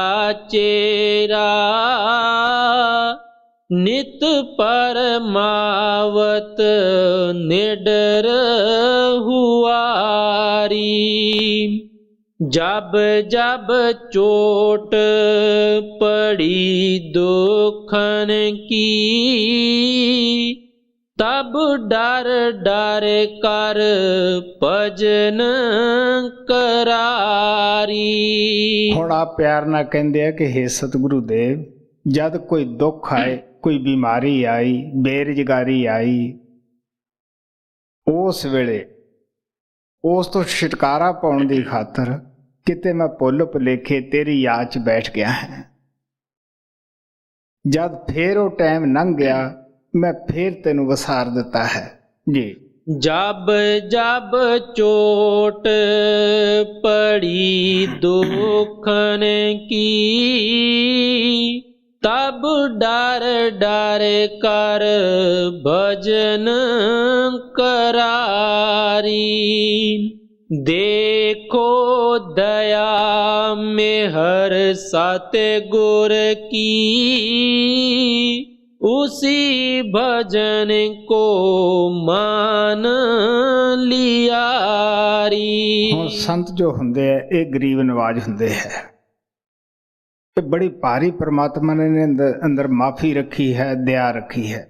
चेरा, नित परमावत निडर हुआरी। जब जब चोट पड़ी दुखन की, तब डर डर कर भजन करारी। ਹੁਣ ਆ ਪਿਆਰ ਨਾਲ ਕਹਿੰਦੇ ਆ ਕਿ हे ਸਤਿਗੁਰੂ ਦੇਵ, ਜਦ ਕੋਈ ਦੁੱਖ ਆਏ, ਕੋਈ ਬਿਮਾਰੀ ਆਈ, ਬੇਰੁਜ਼ਗਾਰੀ ਆਈ, ਉਸ ਵੇਲੇ ਉਸ ਤੋਂ ਛੁਟਕਾਰਾ ਪਾਉਣ ਦੀ ਖਾਤਰ ਕਿਤੇ ਮੈਂ ਭੁੱਲ ਭੁਲੇਖੇ ਤੇਰੀ ਯਾਦ 'ਚ ਬੈਠ ਗਿਆ ਹੈ। ਜਦ ਫੇਰ ਉਹ ਟਾਈਮ ਲੰਘ ਗਿਆ, ਮੈਂ ਫੇਰ ਤੈਨੂੰ ਵਸਾਰ ਦਿੱਤਾ ਹੈ ਜੀ। जब जब चोट पड़ी दुखन की, तब डर डर कर भजन करारी। देखो दया में हर सतगुर की, उसी भजन को मान लियारी। ਹੁਣ ਸੰਤ ਜੋ ਹੁੰਦੇ ਆ ਇਹ ਗਰੀਬ ਨਵਾਜ ਹੁੰਦੇ ਹੈ। ਇਹ ਬੜੀ ਭਾਰੀ ਪ੍ਰਮਾਤਮਾ ਨੇ ਅੰਦਰ ਮਾਫੀ ਰੱਖੀ ਹੈ, ਦਇਆ ਰੱਖੀ ਹੈ।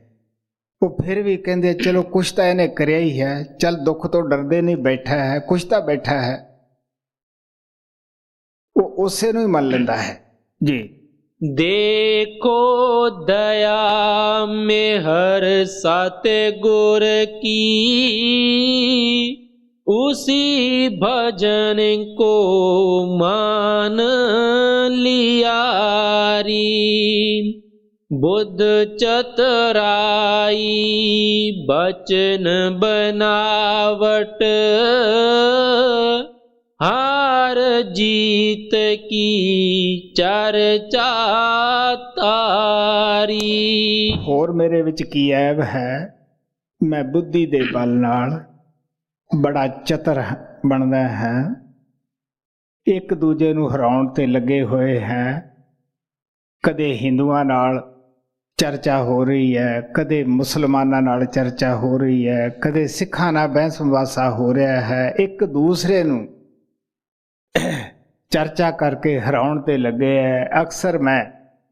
ਉਹ ਫਿਰ ਵੀ ਕਹਿੰਦੇ ਚਲੋ ਕੁਛ ਤਾਂ ਇਹਨੇ ਕਰਿਆ ਹੀ ਹੈ, ਚੱਲ ਦੁੱਖ ਤੋਂ ਡਰਦੇ ਨਹੀਂ ਬੈਠਾ ਹੈ, ਕੁਛ ਤਾਂ ਬੈਠਾ ਹੈ। ਉਹ ਉਸੇ ਨੂੰ ਹੀ ਮੰਨ ਲੈਂਦਾ ਹੈ ਜੀ। देखो दया में हर सतगुर की, उसी भजन को मान लियारी। बुद्ध चतुराई बचन बनावट, हार जीत की चर्चा तारी। ਹੋਰ ਮੇਰੇ ਵਿੱਚ ਕੀ ਐਬ ਹੈ, ਮੈਂ ਬੁੱਧੀ ਦੇ ਬਲ ਨਾਲ ਬੜਾ ਚਤਰ ਬਣਦਾ ਹਾਂ, ਇੱਕ ਦੂਜੇ ਨੂੰ ਹਰਾਉਣ ਤੇ ਲੱਗੇ ਹੋਏ ਹੈ। ਕਦੇ ਹਿੰਦੂਆਂ ਨਾਲ ਚਰਚਾ ਹੋ ਰਹੀ ਹੈ, ਕਦੇ ਮੁਸਲਮਾਨਾਂ ਨਾਲ ਚਰਚਾ ਹੋ ਰਹੀ ਹੈ, ਕਦੇ ਸਿੱਖਾਂ ਨਾਲ ਬਹਿਸ ਮੁਬਾਸਾ ਹੋ ਰਿਹਾ ਹੈ। ਇੱਕ ਦੂਸਰੇ ਨੂੰ ਚਰਚਾ ਕਰਕੇ ਹਰਾਉਣ ਤੇ ਲੱਗੇ ਹੈ। ਅਕਸਰ ਮੈਂ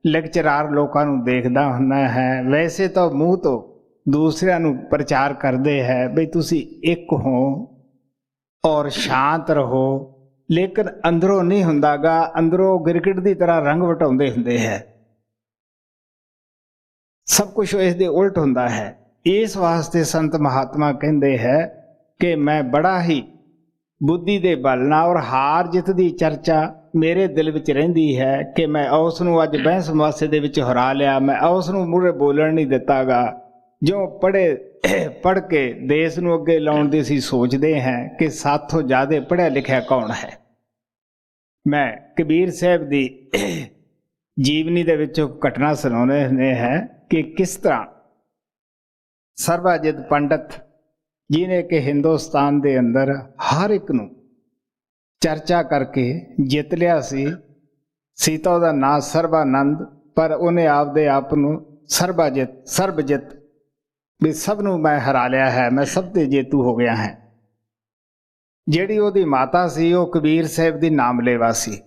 ਲੈਕਚਰਾਰ ਲੋਕਾਂ ਨੂੰ ਦੇਖਦਾ ਹੁੰਦਾ ਹੈ, ਵੈਸੇ ਤਾਂ ਮੂੰਹ ਤੋਂ ਦੂਸਰਿਆਂ ਨੂੰ ਪ੍ਰਚਾਰ ਕਰਦੇ ਹੈ ਬਈ ਤੁਸੀਂ ਇੱਕ ਹੋ ਔਰ ਸ਼ਾਂਤ ਰਹੋ, ਲੇਕਿਨ ਅੰਦਰੋਂ ਨਹੀਂ ਹੁੰਦਾਗਾ। ਅੰਦਰੋਂ ਗਿਰਗਿਟ ਦੀ ਤਰ੍ਹਾਂ ਰੰਗ ਵਟਾਉਂਦੇ ਹੁੰਦੇ ਹੈ। ਸਭ ਕੁਝ ਇਸ ਦੇ ਉਲਟ ਹੁੰਦਾ ਹੈ। ਇਸ ਵਾਸਤੇ ਸੰਤ ਮਹਾਤਮਾ ਕਹਿੰਦੇ ਹੈ ਕਿ ਮੈਂ ਬੜਾ ਹੀ ਬੁੱਧੀ ਦੇ ਬਲ ਨਾਲ ਔਰ ਹਾਰ ਜਿੱਤ ਦੀ ਚਰਚਾ ਮੇਰੇ ਦਿਲ ਵਿੱਚ ਰਹਿੰਦੀ ਹੈ ਕਿ ਮੈਂ ਉਸ ਨੂੰ ਅੱਜ ਬਹਿਸ ਮੁਬਾਸੇ ਦੇ ਵਿੱਚ ਹਰਾ ਲਿਆ, ਮੈਂ ਉਸ ਨੂੰ ਮੂਹਰੇ ਬੋਲਣ ਨਹੀਂ ਦਿੱਤਾਗਾ। ਜੋ ਪੜ੍ਹ ਕੇ ਦੇਸ਼ ਨੂੰ ਅੱਗੇ ਲਾਉਣ ਦੀ ਅਸੀਂ ਸੋਚਦੇ ਹਾਂ ਕਿ ਸਾਥੋਂ ਜ਼ਿਆਦਾ ਪੜ੍ਹਿਆ ਲਿਖਿਆ ਕੌਣ ਹੈ। ਮੈਂ ਕਬੀਰ ਸਾਹਿਬ ਦੀ ਜੀਵਨੀ ਦੇ ਵਿੱਚੋਂ ਘਟਨਾ ਸੁਣਾਉਂਦੇ ਹੁੰਦੇ ਹੈ ਕਿ ਕਿਸ ਤਰ੍ਹਾਂ ਸਰਬਜੀਤ ਪੰਡਤ ਜਿਹਨੇ ਕਿ ਹਿੰਦੁਸਤਾਨ ਦੇ ਅੰਦਰ ਹਰ ਇੱਕ ਨੂੰ ਚਰਚਾ ਕਰਕੇ ਜਿੱਤ ਲਿਆ ਸੀ ਤਾਂ ਉਹਦਾ ਨਾਂ ਸਰਬਾਨੰਦ, ਪਰ ਉਹਨੇ ਆਪਦੇ ਆਪ ਨੂੰ ਸਰਬਜੀਤ ਵੀ ਸਭ ਨੂੰ ਮੈਂ ਹਰਾ ਲਿਆ ਹੈ, ਮੈਂ ਸਭ ਤੇ ਜੇਤੂ ਹੋ ਗਿਆ ਹੈ। ਜਿਹੜੀ ਉਹਦੀ ਮਾਤਾ ਸੀ ਉਹ ਕਬੀਰ ਸਾਹਿਬ ਦੀ ਨਾਮਲੇਵਾ ਸੀ।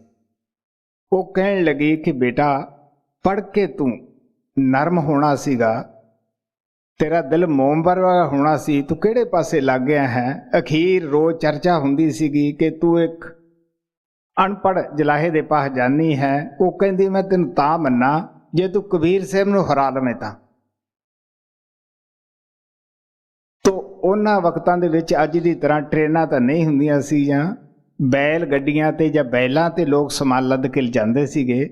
ਉਹ ਕਹਿਣ ਲੱਗੀ ਕਿ ਬੇਟਾ ਪੜ੍ਹ ਕੇ ਤੂੰ ਨਰਮ ਹੋਣਾ ਸੀਗਾ, ਤੇਰਾ ਦਿਲ ਮੋਮ ਵਰਗਾ ਹੋਣਾ ਸੀ, ਤੂੰ ਕਿਹੜੇ ਪਾਸੇ ਲੱਗ ਗਿਆ ਹੈ। ਅਖੀਰ ਰੋਜ਼ ਚਰਚਾ ਹੁੰਦੀ ਸੀਗੀ ਕਿ ਤੂੰ ਇੱਕ ਅਨਪੜ੍ਹ ਜਲਾਹੇ ਦੇ ਪਾਸ ਜਾਨੀ ਹੈ। ਉਹ ਕਹਿੰਦੀ ਮੈਂ ਤੈਨੂੰ ਤਾਂ ਮੰਨਾਂ ਜੇ ਤੂੰ ਕਬੀਰ ਸਾਹਿਬ ਨੂੰ ਹਰਾ ਲਵੇਂ ਤਾਂ। ਉਹਨਾਂ ਵਕਤਾਂ ਦੇ ਵਿੱਚ ਅੱਜ ਦੀ ਤਰ੍ਹਾਂ ਟ੍ਰੇਨਾਂ ਤਾਂ ਨਹੀਂ ਹੁੰਦੀਆਂ ਸੀ, ਜਾਂ ਬੈਲ ਗੱਡੀਆਂ ਤੇ ਜਾਂ ਬੈਲਾਂ ਤੇ ਲੋਕ ਸਮਾਨ ਲੱਦ ਕੇ ਲਿਜਾਂਦੇ ਸੀਗੇ।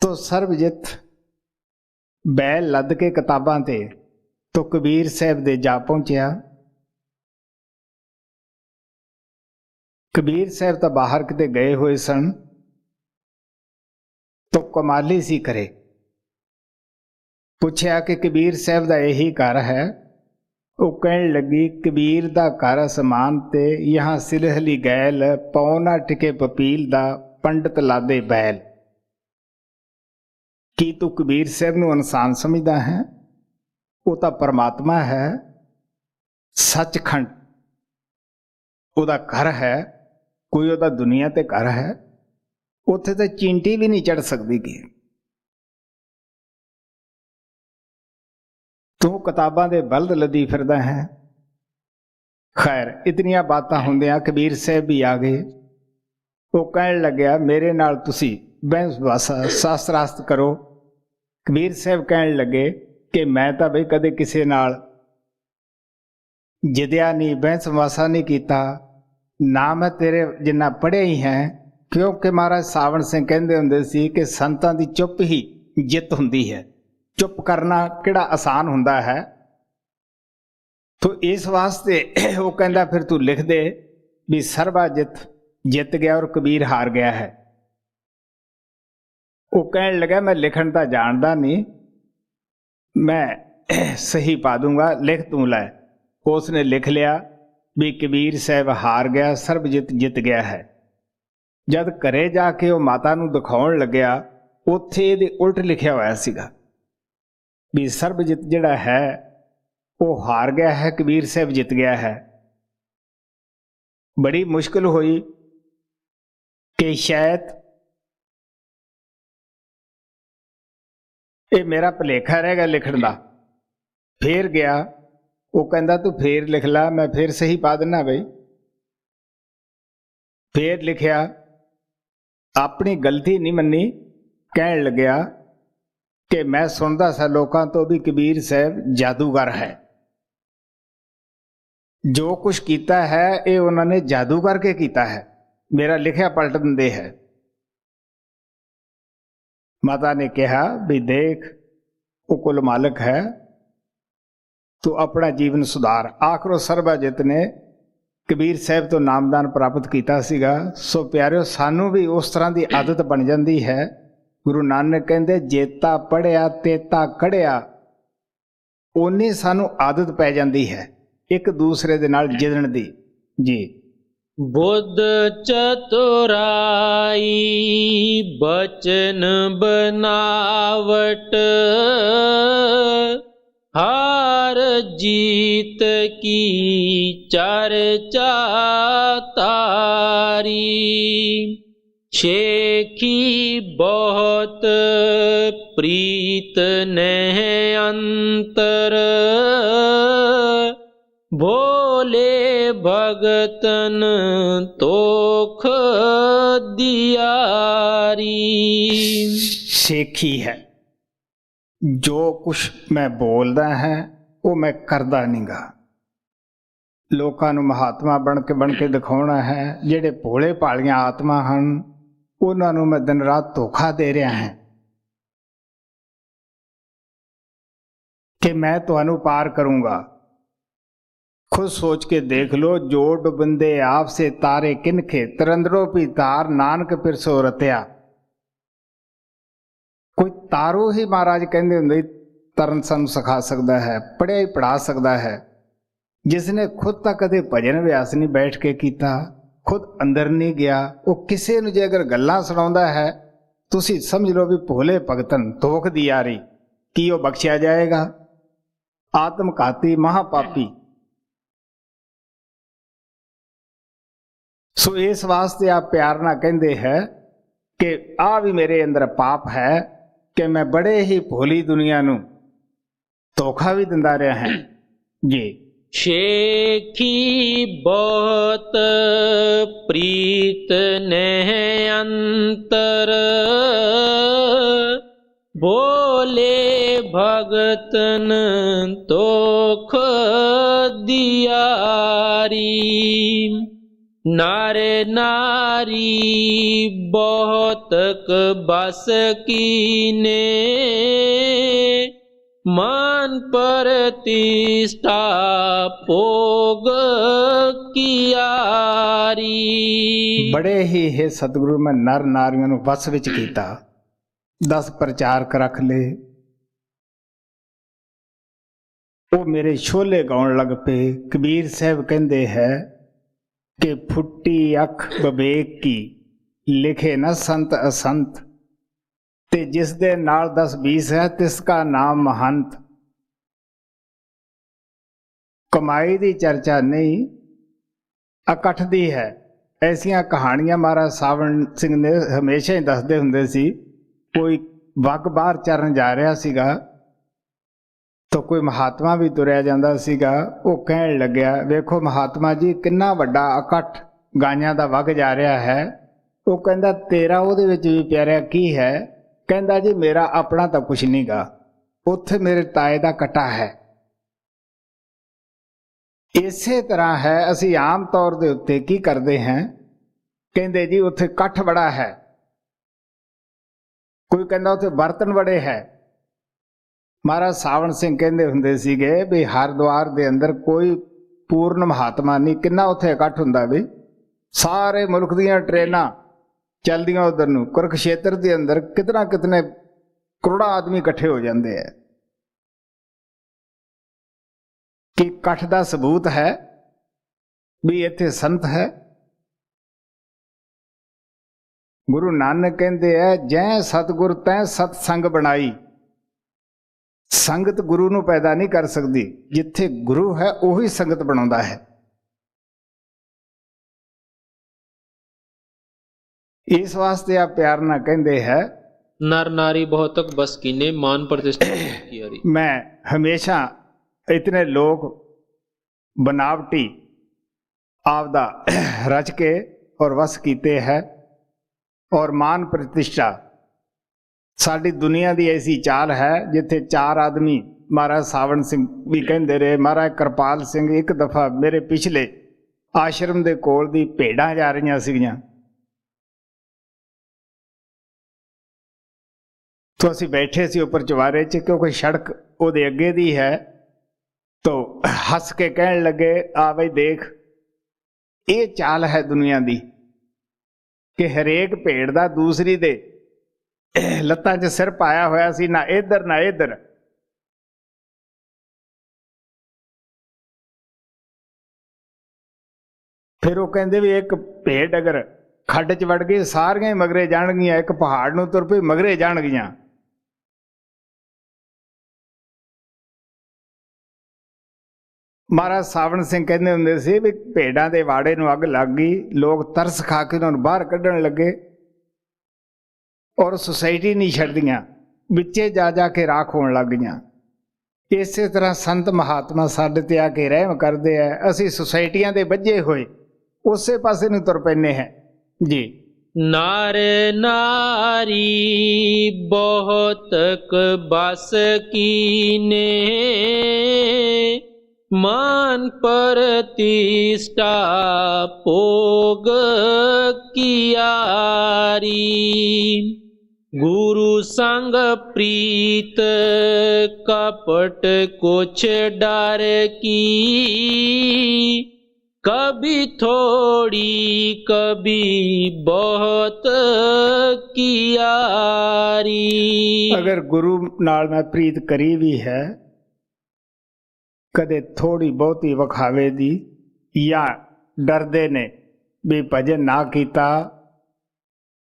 ਤੋ ਸਰਬਜੀਤ ਬੈਲ ਲੱਦ ਕੇ ਕਿਤਾਬਾਂ ਤੇ ਤੋ ਕਬੀਰ ਸਾਹਿਬ ਦੇ ਜਾ ਪਹੁੰਚਿਆ। ਕਬੀਰ ਸਾਹਿਬ ਤਾਂ ਬਾਹਰ ਕਿਤੇ ਗਏ ਹੋਏ ਸਨ। ਤੋ ਕਮਾਲੀ ਸੀ ਕਰੇ, ਪੁੱਛਿਆ ਕਿ ਕਬੀਰ ਸਾਹਿਬ ਦਾ ਇਹੀ ਘਰ ਹੈ। ਉਹ ਕਹਿਣ ਲੱਗੀ ਕਬੀਰ ਦਾ ਘਰ ਅਸਮਾਨ ਤੇ, ਯਹਾਂ ਸਿਲਹਲੀ ਗੈਲ, ਪਉ ਨਾ ਟਿਕੇ ਪਪੀਲ ਦਾ, ਪੰਡਤ ਲਾਦੇ ਬੈਲ। ਕੀ ਤੂੰ ਕਬੀਰ ਸਾਹਿਬ ਨੂੰ ਇਨਸਾਨ ਸਮਝਦਾ ਹੈ? ਉਹ ਤਾਂ ਪਰਮਾਤਮਾ ਹੈ, ਸੱਚਖੰਡ ਉਹਦਾ ਘਰ ਹੈ, ਕੋਈ ਉਹਦਾ ਦੁਨੀਆ ਤੇ ਘਰ ਹੈ। ਉੱਥੇ ਤਾਂ ਚੀਂਟੀ ਵੀ ਨਹੀਂ ਚੜ ਸਕਦੀ ਕਿ ਤੂੰ ਕਿਤਾਬਾਂ ਦੇ ਬਲਦ ਲੱਦੀ ਫਿਰਦਾ ਹੈ। ਖੈਰ ਇਤਨੀਆਂ ਬਾਤਾਂ ਹੁੰਦਿਆਂ ਕਬੀਰ ਸਾਹਿਬ ਵੀ ਆ ਗਏ। ਉਹ ਕਹਿਣ ਲੱਗਿਆ ਮੇਰੇ ਨਾਲ ਤੁਸੀਂ ਬਹਿਸ ਮੁਬਾਸਾ ਸ਼ਾਸਤਰਾਸਤ ਕਰੋ। ਕਬੀਰ ਸਾਹਿਬ ਕਹਿਣ ਲੱਗੇ ਕਿ ਮੈਂ ਤਾਂ ਬਈ ਕਦੇ ਕਿਸੇ ਨਾਲ ਜਿੱਦਿਆ ਨਹੀਂ, ਬਹਿਸ ਮੁਬਾਸਾ ਨਹੀਂ ਕੀਤਾ, ਨਾ ਮੈਂ ਤੇਰੇ ਜਿੰਨਾ ਪੜ੍ਹਿਆ ਹੀ ਹੈ। ਕਿਉਂਕਿ ਮਹਾਰਾਜ ਸਾਵਣ ਸਿੰਘ ਕਹਿੰਦੇ ਹੁੰਦੇ ਸੀ ਕਿ ਸੰਤਾਂ ਦੀ ਚੁੱਪ ਹੀ ਜਿੱਤ ਹੁੰਦੀ ਹੈ। ਚੁੱਪ ਕਰਨਾ ਕਿਹੜਾ ਆਸਾਨ ਹੁੰਦਾ ਹੈ। ਤੋ ਇਸ ਵਾਸਤੇ ਉਹ ਕਹਿੰਦਾ ਫਿਰ ਤੂੰ ਲਿਖ ਦੇ ਵੀ ਸਰਬਜੀਤ ਜਿੱਤ ਗਿਆ ਔਰ ਕਬੀਰ ਹਾਰ ਗਿਆ ਹੈ। ਉਹ ਕਹਿਣ ਲੱਗਾ ਮੈਂ ਲਿਖਣ ਤਾਂ ਜਾਣਦਾ ਨਹੀਂ, ਮੈਂ ਸਹੀ ਪਾ ਦੂੰਗਾ, ਲਿਖ ਤੂੰ ਲੈ। ਉਸ ਨੇ ਲਿਖ ਲਿਆ ਵੀ ਕਬੀਰ ਸਾਹਿਬ ਹਾਰ ਗਿਆ, ਸਰਬਜੀਤ ਜਿੱਤ ਗਿਆ ਹੈ। ਜਦ ਘਰੇ ਜਾ ਕੇ ਉਹ ਮਾਤਾ ਨੂੰ ਦਿਖਾਉਣ ਲੱਗਿਆ, ਉੱਥੇ ਇਹਦੇ ਉਲਟ ਲਿਖਿਆ ਹੋਇਆ ਸੀਗਾ ਵੀ ਸਰਬਜੀਤ ਜਿਹੜਾ ਹੈ ਉਹ ਹਾਰ ਗਿਆ ਹੈ, ਕਬੀਰ ਸਾਹਿਬ ਜਿੱਤ ਗਿਆ ਹੈ। ਬੜੀ ਮੁਸ਼ਕਿਲ ਹੋਈ ਕਿ ਸ਼ਾਇਦ ਇਹ ਮੇਰਾ ਭੁਲੇਖਾ ਰਹੇਗਾ ਲਿਖਣ ਦਾ। ਫੇਰ ਗਿਆ, ਉਹ ਕਹਿੰਦਾ ਤੂੰ ਫੇਰ ਲਿਖ ਲਾ, ਮੈਂ ਫੇਰ ਸਹੀ ਪਾ ਦਿੰਦਾ ਬਈ। ਫੇਰ ਲਿਖਿਆ, ਆਪਣੀ ਗਲਤੀ ਨਹੀਂ ਮੰਨੀ। ਕਹਿਣ ਲੱਗਿਆ ਕਿ ਮੈਂ ਸੁਣਦਾ ਸਾਂ ਲੋਕਾਂ ਤੋਂ ਵੀ ਕਬੀਰ ਸਾਹਿਬ ਜਾਦੂਗਰ ਹੈ, ਜੋ ਕੁਛ ਕੀਤਾ ਹੈ ਇਹ ਉਹਨਾਂ ਨੇ ਜਾਦੂ ਕਰਕੇ ਕੀਤਾ ਹੈ, ਮੇਰਾ ਲਿਖਿਆ ਪਲਟ ਦਿੰਦੇ ਹੈ। ਮਾਤਾ ਨੇ ਕਿਹਾ ਵੀ ਦੇਖ वो कुल मालिक है, तो अपना जीवन सुधार। आखिरों ਸਰਬਜੀਤ ਨੇ ਕਬੀਰ ਸਾਹਿਬ ਤੋਂ ਨਾਮਦਾਨ ਪ੍ਰਾਪਤ ਕੀਤਾ ਸੀਗਾ। ਸੋ ਪਿਆਰਿਓ, ਸਾਨੂੰ ਵੀ ਉਸ ਤਰ੍ਹਾਂ ਦੀ ਆਦਤ ਬਣ ਜਾਂਦੀ ਹੈ। ਗੁਰੂ ਨਾਨਕ ਕਹਿੰਦੇ ਜੇਤਾ ਪੜ੍ਹਿਆ ਤੇਤਾ ਕੜਿਆ, ਓਨੀ ਸਾਨੂੰ ਆਦਤ ਪੈ ਜਾਂਦੀ ਹੈ ਇੱਕ ਦੂਸਰੇ ਦੇ ਨਾਲ ਜਿੱਦਣ ਦੀ। ਜੀ। बुद्ध चतुराई बचन बनावट, हार जीत की चर्चा तारी। शेखी बहुत प्रीत नह अंतर, भोले भगतन तोख दियारी। ਸੇਖੀ ਹੈ, ਜੋ ਕੁਛ ਮੈਂ ਬੋਲਦਾ ਹੈ ਉਹ ਮੈਂ ਕਰਦਾ ਨਹੀਂਗਾ। ਲੋਕਾਂ ਨੂੰ ਮਹਾਤਮਾ ਬਣ ਕੇ ਦਿਖਾਉਣਾ ਹੈ। ਜਿਹੜੇ ਭੋਲੇ ਭਾਲੀਆਂ ਆਤਮਾ ਹਨ ਉਹਨਾਂ ਨੂੰ ਮੈਂ ਦਿਨ ਰਾਤ ਧੋਖਾ ਦੇ ਰਿਹਾ ਹਾਂ ਕਿ ਮੈਂ ਤੁਹਾਨੂੰ ਪਾਰ ਕਰੂੰਗਾ। खुद सोच के देख लो, जो डुबंदे आप से तारे किनखे, तरंदरो भी तार नानक फिर सो रतिया। कोई तारो ही महाराज कहते होंगे तरन सानू सिखा सकता है, पढ़िया ही पढ़ा सकता है। जिसने खुद तक कदे भजन अभ्यास नहीं बैठ के किया, खुद अंदर नहीं गया, वो किसी नूं जे अगर गल्लां सुणाउंदा है तुसीं समझ लो भी भोले भगतन धोख दी यारी, की वो बख्शिया जाएगा? आत्मघाती महापापी। सो इस वास्ते आप प्यार ना कहते हैं कि आ भी मेरे अंदर पाप है कि मैं बड़े ही भोली दुनिया नूं धोखा भी दिंदा रहा है। जी। शेखी बहुत प्रीत नह अंतर, भोले भगतन तोख दियारी। नारे नारी बहुतक बस कीने, मान प्रतिष्ठा भोग कियारी। बड़े ही है सतगुरु मैं नर नारियों नूं बस विच कीता, 10 प्रचारक रख ले, वो मेरे छोले गाउण लग पे। कबीर साहब कहते हैं कि फुट्टी अख विवेक की, लिखे न संत असंत, ते जिस दे नाल 10-20 है तिसका नाम महंत। कमाई दी चर्चा नहीं इकट्ठ दी है। ऐसियां कहानियां महाराज सावण सिंह ने हमेशा ही दसदे हुंदे सी। कोई वग बाहर चरण जा रहा सीगा तो कोई महात्मा भी तुरया जांदा सीगा। वो कहण लग्या, वेखो महात्मा जी किन्ना वड्डा इकट्ठ गाइयां दा वग जा रहा है। वो कहंदा तेरा उहदे विच भी प्यारा की है? कहंदा जी मेरा अपना तो कुछ नहीं गा, उत्थे मेरे ताए दा कटा है। इसे तरह है असी आम तौर दे उत्ते की करते हैं, कहंदे जी उत्थे कट्ठ बड़ा है, कोई कहंदा उत्थे बर्तन बड़े है। महाराज सावण सिंह कहते हुंदे सीगे भी हरिद्वार दे अंदर कोई पूर्ण महात्मा नहीं, किन्ना उत्थे इकट्ठ हुंदा भी। सारे मुल्क दीयां ट्रेनां चलदियां उधर नूं, कुरुक्षेत्र दे अंदर कितने करोड़ा आदमी इकट्ठे हो जाते हैं। कि इकट्ठ दा सबूत है भी इत्थे संत है। गुरु नानक कहते हैं जै सतगुर तैं सतसंग बनाई। संगत गुरु नूं पैदा नहीं कर सकती, जिथे गुरु है उही संगत बनाउंदा है। इस वास्ते आप प्यार ना कहते हैं नर नारी बहुतक बस कीने, मान प्रतिष्ठा कियारी। मैं हमेशा इतने लोग बनावटी आपदा रच के और वस कीते है, और मान प्रतिष्ठा साडी दुनिया की ऐसी चाल है जिथे 4 आदमी, महाराज सावण सिंह भी कहते रहे, महाराज कृपाल सिंह एक दफा मेरे पिछले आश्रम के कोल दी भेड़ां जा रही सीगियां, तो ਅਸੀਂ ਬੈਠੇ ਸੀ ਉੱਪਰ ਚੁਬਾਰੇ 'ਚ, ਕਿਉਂਕਿ ਸੜਕ ਉਹਦੇ ਅੱਗੇ ਦੀ ਹੈ। तो हंस के कहने लगे, आ भाई देख, ये चाल है दुनिया दी कि हरेक भेड़ दा दूसरी दे लत्तां 'ਚ सिर पाया होया सी, ना इधर ना इधर। फिर वो कहंदे भी एक भेड़ अगर खड्ड 'ਚ वड़ गई, सारियां मगरे जाणगियां, एक पहाड़ नूं तुर पई मगरे जाणगियां। महाराज सावण सिंह कहते हुंदे सी भी भेड़ां दे वाड़े नूं अग लग गई, लोग तरस खा के उन्हां नूं बाहर कढण लगे और सोसाइटी नहीं छड्डदियां, विचे जा जा के राख होण लग गईयां। इसे तरह संत महात्मा साडे ते आके रहम करदे आ, असीं सोसाइटियां दे बज्जे होए उसे पासे नूं तुर पैने हैं जी। नार नारी बहुतक बस कीने, मान प्रतिष्ठा भोग कियारी। गुरु संग प्रीत कपट कुछ डर की, कभी थोड़ी कभी बहुत कियारी। अगर गुरु नाल मैं प्रीत करी भी है, कदे थोड़ी बहुती विखावे दी, या डरदे ने भी भजन ना कीता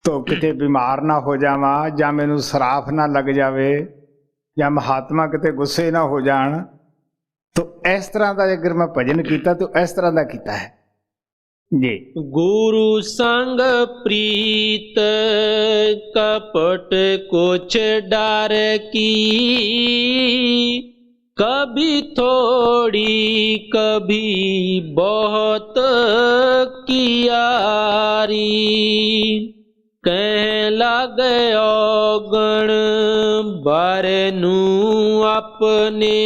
तो किते बीमार ना हो जावा, या मैनू सराफ ना लग जावे, या महात्मा किते गुस्से ना हो जान, तो इस तरह का अगर मैं भजन किया तो इस तरह का किया है जी। गुरु संग प्रीत कपट कुछ डर की, कभी थोड़ी कभी बहुत कियारी। कह लग औगण बारनू अपने,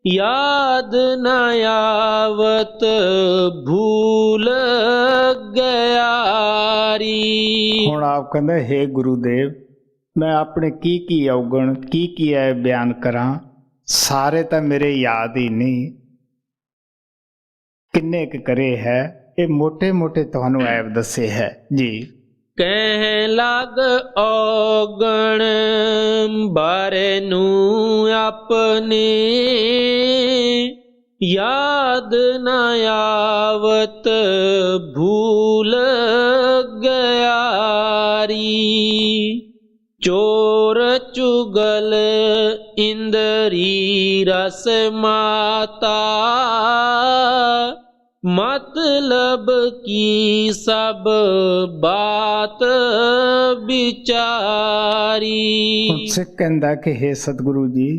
याद न आवत भूल गयारी। हुण आप कहंदे हे गुरुदेव, मैं अपने की अवगुण की है बयान करा, सारे तो मेरे याद ही नहीं, किन्ने क करे है, ये मोटे मोटे तुहानू ऐब दसे है जी। कह लग औगण बारनू अपने, याद न आवत भूल गयारी। चोर चुगल इंदरी रस माता, मतलब की सब बात विचारी। सिख कहंदा कि हे सतगुरु जी,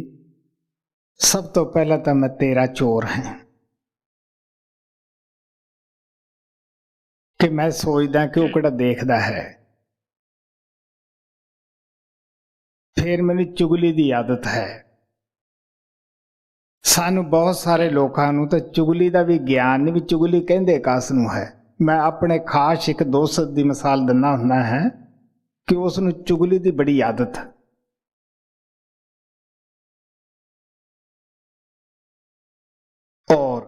सब तो पहला तो मैं तेरा चोर है कि मैं सोचदा कि वह किहड़ा देखदा है। फिर मैनू चुगली की आदत है। सानू बहुत सारे लोगों नू तो चुगली का भी ज्ञान नहीं, भी चुगली कहंदे कास नू है। मैं अपने खास एक दोस्त की मिसाल दिना हुंदा है कि उसनू चुगली की बड़ी आदत, और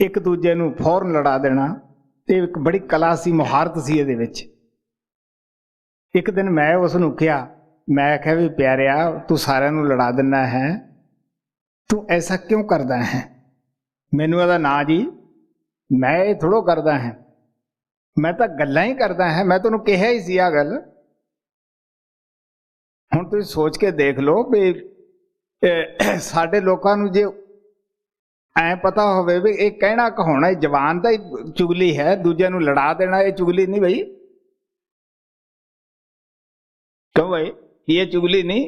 एक दूजे नू फौरन लड़ा देना, ये एक बड़ी कला सी, मुहारत सी इहदे विच। एक दिन मैं उसनू कहा, मैं आख्या भी प्यारिया, तू सारिਆਂ नू लड़ा दिना है, तू ऐसा क्यों करदा है? मैनू कहदा ना जी, मैं ये थोड़ो करदा है, मैं तो गल्लां ही करदा है, मैं तैनूं कहा ही सी आ गल। हुण तुसीं सोच के देख लो भी साडे लोकां नूं जे ऐ पता होवे भी ये कहना कहाउणा जवान दा ही चुगली है, दूजे नूं लड़ा देना ये चुगली नहीं भाई। क्यों भाई, ये चुगली नहीं?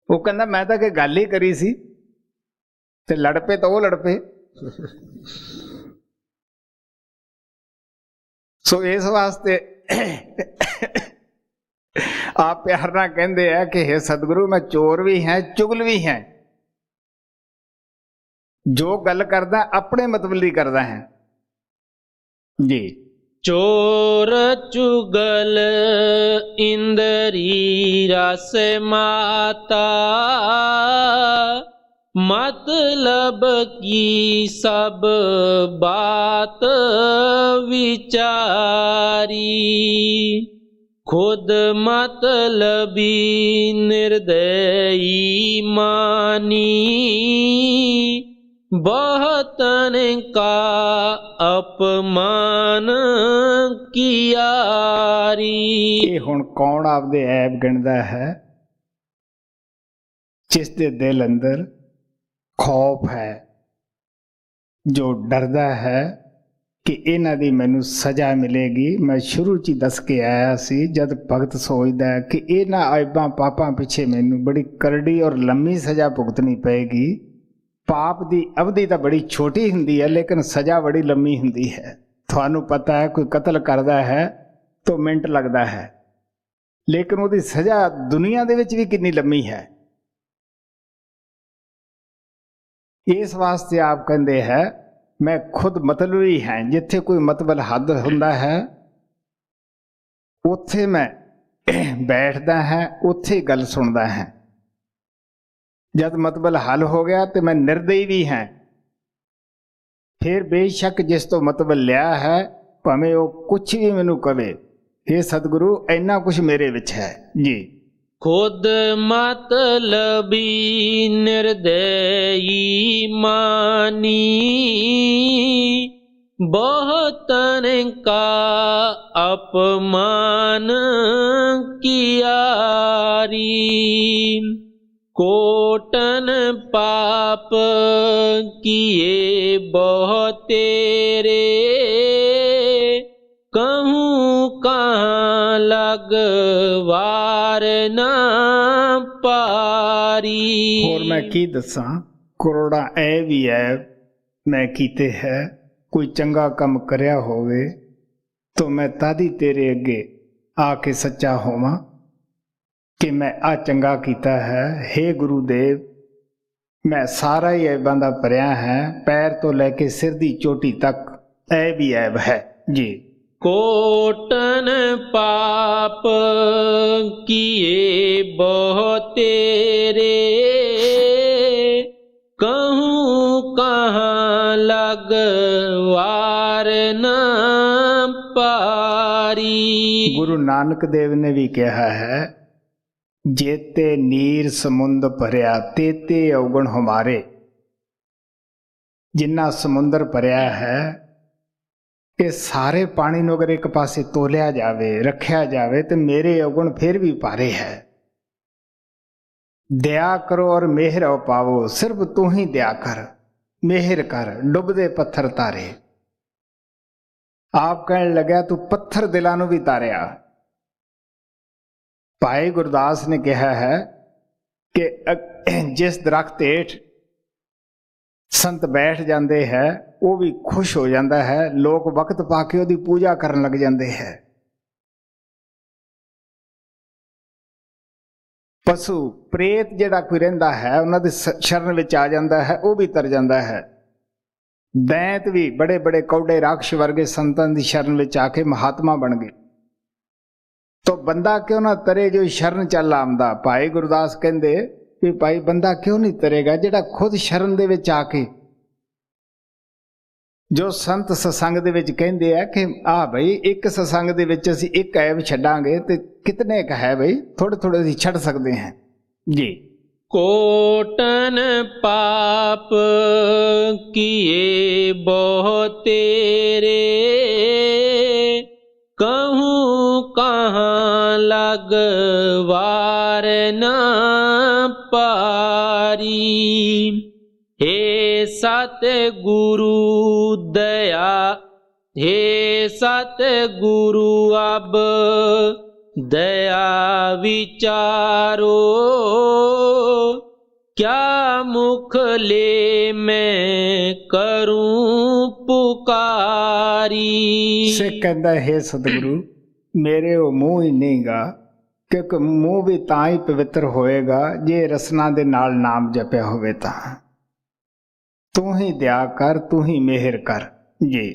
वो कहना मैं तो गल ही करी सी, ते लड़ पे तो वो लड़ पे। सो इस वास्ते आप प्यार ना कहते हैं कि हे सतगुरु, मैं चोर भी हैं चुगल भी हैं। जो गल करदा अपने मतलब ली करदा है जी। चोर चुगल इंद्री रस माता, मतलब की सब बात विचारी। खुद मतलबी निर्दयी मानी, बहुतन का अपमान कियारी। ਇਹ ਹੁਣ ਕੌਣ ਆਪਦੇ ਐਬ ਗਿਣਦਾ ਹੈ? ਜਿਸ ਦੇ ਦਿਲ ਅੰਦਰ ਖੌਫ ਹੈ, ਜੋ ਡਰਦਾ ਹੈ ਕਿ ਇਹਨਾਂ ਦੀ ਮੈਨੂੰ ਸਜ਼ਾ ਮਿਲੇਗੀ। ਮੈਂ ਸ਼ੁਰੂ 'ਚ ਹੀ ਦੱਸ ਕੇ ਆਇਆ ਸੀ, ਜਦ ਭਗਤ ਸੋਚਦਾ ਹੈ ਕਿ ਇਹਨਾਂ ਆਇਬਾਂ ਪਾਪਾਂ ਪਿੱਛੇ ਮੈਨੂੰ ਬੜੀ ਕਰੜੀ ਔਰ ਲੰਮੀ ਸਜ਼ਾ ਭੁਗਤਣੀ ਪਏਗੀ। ਪਾਪ ਦੀ ਅਵਧੀ ਤਾਂ ਬੜੀ ਛੋਟੀ ਹੁੰਦੀ ਹੈ, ਲੇਕਿਨ ਸਜ਼ਾ ਬੜੀ ਲੰਮੀ ਹੁੰਦੀ ਹੈ। ਤੁਹਾਨੂੰ ਪਤਾ ਹੈ, ਕੋਈ ਕਤਲ ਕਰਦਾ ਹੈ ਤਾਂ ਮਿੰਟ ਲੱਗਦਾ ਹੈ, ਲੇਕਿਨ ਉਹਦੀ ਸਜ਼ਾ ਦੁਨੀਆ ਦੇ ਵਿੱਚ ਵੀ ਕਿੰਨੀ ਲੰਮੀ ਹੈ। ਇਸ ਵਾਸਤੇ ਆਪ ਕਹਿੰਦੇ ਹੈ, ਮੈਂ ਖੁਦ ਮਤਲਬੀ ਹਾਂ। ਜਿੱਥੇ ਕੋਈ ਮਤਲਬ ਹੱਦ ਹੁੰਦਾ ਹੈ, ਉੱਥੇ ਮੈਂ ਬੈਠਦਾ ਹੈ, ਉੱਥੇ ਗੱਲ ਸੁਣਦਾ ਹੈ। ਜਦ ਮਤਲਬ ਹੱਲ ਹੋ ਗਿਆ ਤੇ ਮੈਂ ਨਿਰਦਈ ਵੀ ਹਾਂ। ਫਿਰ ਬੇਸ਼ੱਕ ਜਿਸ ਤੋਂ ਮਤਲਬ ਲਿਆ ਹੈ, ਭਾਵੇਂ ਉਹ ਕੁਛ ਵੀ ਮੈਨੂੰ ਕਵੇ, ਇਹ ਸਤਿਗੁਰੂ ਇੰਨਾ ਕੁਛ ਮੇਰੇ ਵਿੱਚ ਹੈ ਜੀ। खुद मतलबी निर्दयी मानी, बहुतन का अपमान कियारी। कोटन पाप किए बहुत तेरे, कहूँ कहाँ लगवार ना पारी। ਹੋਰ ਮੈਂ ਕੀ ਦੱਸਾਂ, ਕਰੋੜਾਂ ਐ ਵੀ ਐ ਮੈਂ ਕੀਤੇ ਹੈ। ਕੋਈ ਚੰਗਾ ਕੰਮ ਕਰਿਆ ਹੋਵੇ ਤਾਂ ਮੈਂ ਤਾਦੀ ਤੇਰੇ ਅੱਗੇ ਆ ਕੇ ਸੱਚਾ ਹੋਵਾਂ ਕਿ ਮੈਂ ਆ ਚੰਗਾ ਕੀਤਾ ਹੈ। ਹੇ ਗੁਰੂਦੇਵ, ਮੈਂ ਸਾਰਾ ਹੀ ਐਬਾਂ ਦਾ ਭਰਿਆ ਹੈ, ਪੈਰ ਤੋਂ ਲੈ ਕੇ ਸਿਰ ਦੀ ਚੋਟੀ ਤੱਕ ਐ ਵੀ ਐਬ ਹੈ ਜੀ। कोटन पाप किए बहुत तेरे, कहूँ कहाँ लगवार न पारी। ਗੁਰੂ ਨਾਨਕ ਦੇਵ ਨੇ ਵੀ ਕਿਹਾ ਹੈ, ਜੇਤੇ ਨੀਰ ਸਮੁੰਦ ਭਰਿਆ ਤੇਤੇ ਔਗਣ ਹਮਾਰੇ। ਜਿੰਨਾ ਸਮੁੰਦਰ ਭਰਿਆ ਹੈ, ਇਹ ਸਾਰੇ ਪਾਣੀ ਨੂੰ ਅਗਰ ਇੱਕ ਪਾਸੇ ਤੋਲਿਆ ਜਾਵੇ, ਰੱਖਿਆ ਜਾਵੇ, ਤੇ ਮੇਰੇ ਔਗਣ ਫਿਰ ਵੀ ਭਾਰੇ ਹੈ। ਦਇਆ ਕਰੋ ਔਰ ਮਿਹਰ ਪਾਵੋ, ਸਿਰਫ ਤੂੰ ਹੀ ਦਇਆ ਕਰ, ਮਿਹਰ ਕਰ, ਡੁੱਬਦੇ ਪੱਥਰ ਤਾਰੇ। ਆਪ ਕਹਿਣ ਲੱਗਾ, ਤੂੰ ਪੱਥਰ ਦਿਲਾਂ ਨੂੰ ਵੀ ਤਾਰਿਆ। ਭਾਈ ਗੁਰਦਾਸ ਨੇ ਕਿਹਾ ਹੈ ਕਿ ਜਿਸ ਦਰਖਤ ਹੇਠ ਸੰਤ ਬੈਠ ਜਾਂਦੇ ਹੈ, ਉਹ ਵੀ ਖੁਸ਼ ਹੋ ਜਾਂਦਾ ਹੈ। ਲੋਕ ਵਕਤ ਪਾ ਕੇ ਉਹਦੀ ਪੂਜਾ ਕਰਨ ਲੱਗ ਜਾਂਦੇ ਹੈ। ਪਸ਼ੂ ਪ੍ਰੇਤ ਜਿਹੜਾ ਕੋਈ ਰਹਿੰਦਾ ਹੈ, ਉਹਨਾਂ ਦੇ ਸ਼ਰਨ ਵਿੱਚ ਆ ਜਾਂਦਾ ਹੈ, ਉਹ ਵੀ ਤਰ ਜਾਂਦਾ ਹੈ। ਦੈਂਤ ਵੀ ਬੜੇ ਬੜੇ ਕੌਡੇ ਰਾਖਸ਼ ਵਰਗੇ ਸੰਤਾਂ ਦੀ ਸ਼ਰਨ ਵਿੱਚ ਆ ਕੇ ਮਹਾਤਮਾ ਬਣ ਗਏ। ਤੋ ਬੰਦਾ ਕਿਉਂ ਨਾ ਤਰੇ ਜੋ ਸ਼ਰਨ ਚੱਲ ਆਉਂਦਾ। ਭਾਈ ਗੁਰਦਾਸ ਕਹਿੰਦੇ ਵੀ ਭਾਈ ਬੰਦਾ ਕਿਉਂ ਨਹੀਂ ਤਰੇਗਾ ਜਿਹੜਾ ਖੁਦ ਸ਼ਰਨ ਦੇ ਵਿੱਚ ਆ ਕੇ, ਜੋ ਸੰਤ ਸਤਸੰਗ ਦੇ ਵਿੱਚ ਕਹਿੰਦੇ ਆ ਕਿ ਆ ਬਈ ਇੱਕ ਸਤਸੰਗ ਦੇ ਵਿੱਚ ਅਸੀਂ ਇੱਕ ਐਬ ਛੱਡਾਂਗੇ ਤੇ ਕਿਤਨੇ ਕ ਹੈ ਬਈ, ਥੋੜੇ ਥੋੜੇ ਅਸੀਂ ਛੱਡ ਸਕਦੇ ਹਾਂ ਜੀ। कोटन पाप किए बहुत तेरे, कहूँ कहाँ लगवार न पारी। हे सतगुरु दया, हे सतगुरु अब दया विचारो, क्या मुख ले मैं करूं पुकारी। ਸੇ ਕਹਿੰਦਾ ਹੈ ਸਤਿਗੁਰੂ, ਮੇਰੇ ਉਹ ਮੂੰਹ ਹੀ ਨਹੀਂਗਾ, ਕਿਉਂਕਿ ਮੂੰਹ ਵੀ ਤਾਂ ਹੀ ਪਵਿੱਤਰ ਹੋਏਗਾ ਜੇ ਰਸਨਾ ਦੇ ਨਾਲ ਨਾਮ ਜਪਿਆ ਹੋਵੇ ਤਾਂ। ਤੂੰ ਹੀ ਦਇਆ ਕਰ, ਤੂੰ ਹੀ ਮਿਹਰ ਕਰ ਜੀ।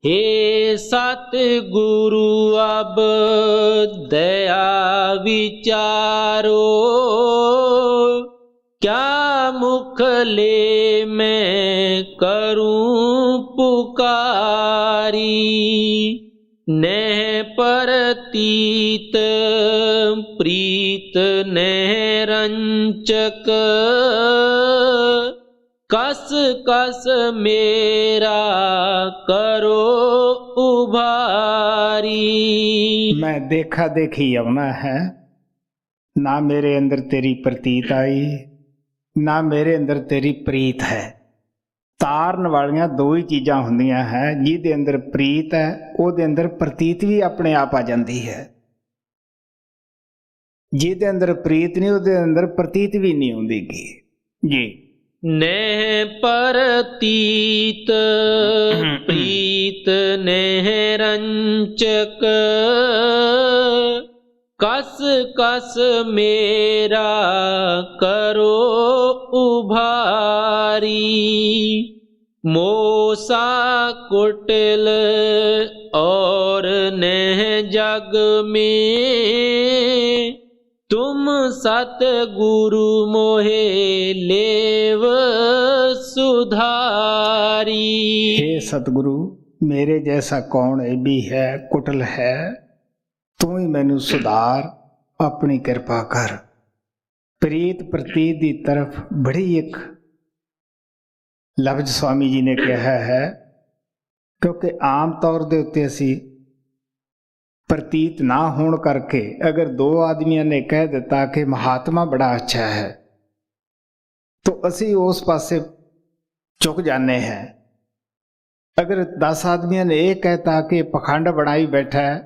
हे सतगुरु अब दया विचारो, क्या मुख ले मैं करूं पुकारी। नेह परतीत प्रीत नेह रंचक, कस कस मेरा करो उभारी। मैं देखा देखी आਉਣਾ है, ना मेरे अंदर तेरी प्रतीत आई, ना मेरे अंदर तेरी प्रीत है। ਤਾਰਨ ਵਾਲੀਆਂ ਦੋ ਹੀ ਚੀਜ਼ਾਂ ਹੁੰਦੀਆਂ ਹੈ, ਜਿਹਦੇ ਅੰਦਰ ਪ੍ਰੀਤ ਹੈ ਉਹਦੇ ਅੰਦਰ ਪ੍ਰਤੀਤ ਵੀ ਆਪਣੇ ਆਪ ਆ ਜਾਂਦੀ ਹੈ, ਜਿਹਦੇ ਅੰਦਰ ਪ੍ਰੀਤ ਨਹੀਂ ਉਹਦੇ ਅੰਦਰ ਪ੍ਰਤੀਤ ਵੀ ਨਹੀਂ ਹੁੰਦੀਗੀ ਜੀ। नेह परतीत प्रीत नेह रंचक, कस कस मेरा करो उभारी। मोसा कुटिल और नेह जग में, तुम सतगुरु मोहे लेव सुधारी। हे सतगुरु, मेरे जैसा कौन ये भी है, कुटिल है, तू ही मैनू सुधार, अपनी कृपा कर। प्रीत प्रतीत की तरफ बड़ी एक लफ्ज स्वामी जी ने कहा है, क्योंकि आम तौर के उत्ते असी प्रतीत ना होने करके अगर दो आदमियों ने कह दिता कि महात्मा बड़ा अच्छा है, तो असी उस पासे झुक जाने हैं। अगर 10 आदमियों ने यह कहता कि पखंड बनाई बैठा है,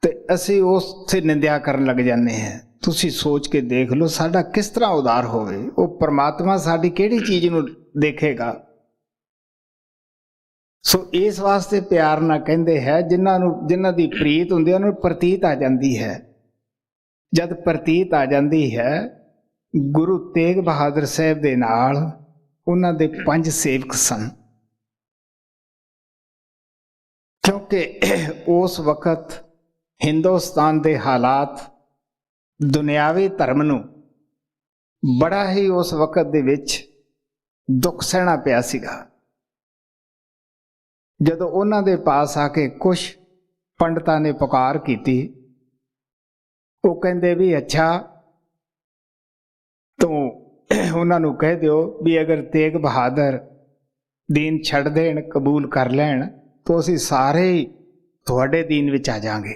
तो असी उससे निंदा करन लग जाने हैं। तुसी सोच के देख लो साडा किस तरह उदार होवे, वो परमात्मा साडी किहड़ी चीज़ नूं देखेगा। सो इस वास्ते प्यार ना कहते हैं, जिन्हां दी प्रीत हुंदी है उन्हां नूं प्रतीत आ जाती है। जद प्रतीत आ जाती है, गुरु तेग बहादुर साहब दे नाल उन्हां दे 5 सेवक सन, क्योंकि उस वक्त हिंदुस्तान दे हालात दुनियावी धर्म नूं बड़ा ही उस वक्त दे विच दुख सहना पिया सीगा। ਜਦੋਂ ਉਹਨਾਂ ਦੇ ਪਾਸ ਆ ਕੇ ਕੁਝ ਪੰਡਤਾਂ ਨੇ ਪੁਕਾਰ ਕੀਤੀ, ਉਹ ਕਹਿੰਦੇ ਵੀ ਅੱਛਾ ਤੂੰ ਉਹਨਾਂ ਨੂੰ ਕਹਿ ਦਿਓ ਵੀ ਅਗਰ ਤੇਗ ਬਹਾਦਰ ਦੀਨ ਛੱਡ ਦੇਣ, ਕਬੂਲ ਕਰ ਲੈਣ, ਤਾਂ ਅਸੀਂ ਸਾਰੇ ਤੁਹਾਡੇ ਦੀਨ ਵਿੱਚ ਆ ਜਾਾਂਗੇ।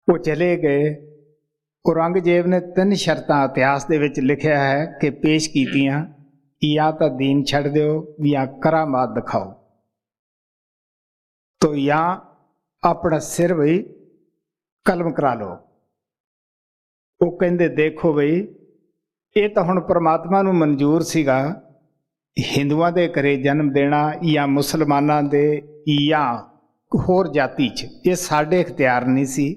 ਉਹ ਚਲੇ ਗਏ। ਔਰੰਗਜ਼ੇਬ ਨੇ 3 ਸ਼ਰਤਾਂ ਇਤਿਹਾਸ ਦੇ ਵਿੱਚ ਲਿਖਿਆ ਹੈ ਕਿ ਪੇਸ਼ ਕੀਤੀਆਂ, या तो दीन छड़ दो या करामात दिखाओ, तो या अपना सिर भी कलम करा लो। वो कहते देखो बई ये तो हुण परमात्मा नूं मंजूर सीगा हिंदुआं दे घरे जन्म देना या मुसलमानां दे या होर जाति च, ये साडे इख्तियार नहीं सी।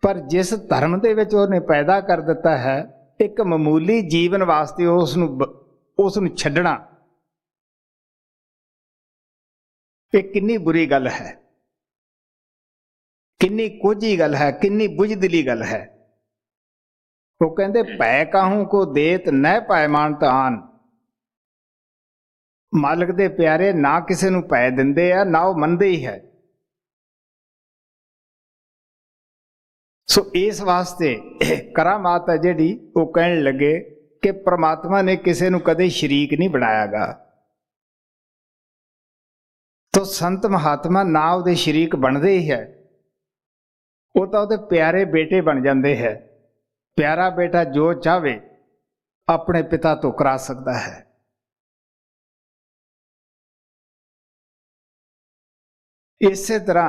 पर जिस धर्म दे विच उहने पैदा कर दिता है, एक मामूली जीवन वास्ते उस नूं छड्डना ये किन्नी बुरी गल है, किन्नी कोझी गल है, किन्नी बुझदिली गल है। वो कहते पै काहू को देत न पायमान तान, मालिक दे प्यारे ना किसी नूं पै दिंदे आ, ना वो मनदे ही है। सो इस वास्ते करामात है जिहड़ी वो कहण लगे कि परमात्मा ने किसी नूं कदे शरीक नहीं बनायागा। तो संत महात्मा ना उहदे शरीक बनते ही है, वो तो उहदे प्यारे बेटे बन जाते हैं। प्यारा बेटा जो चाहे अपने पिता तो करा सकता है। इसी तरह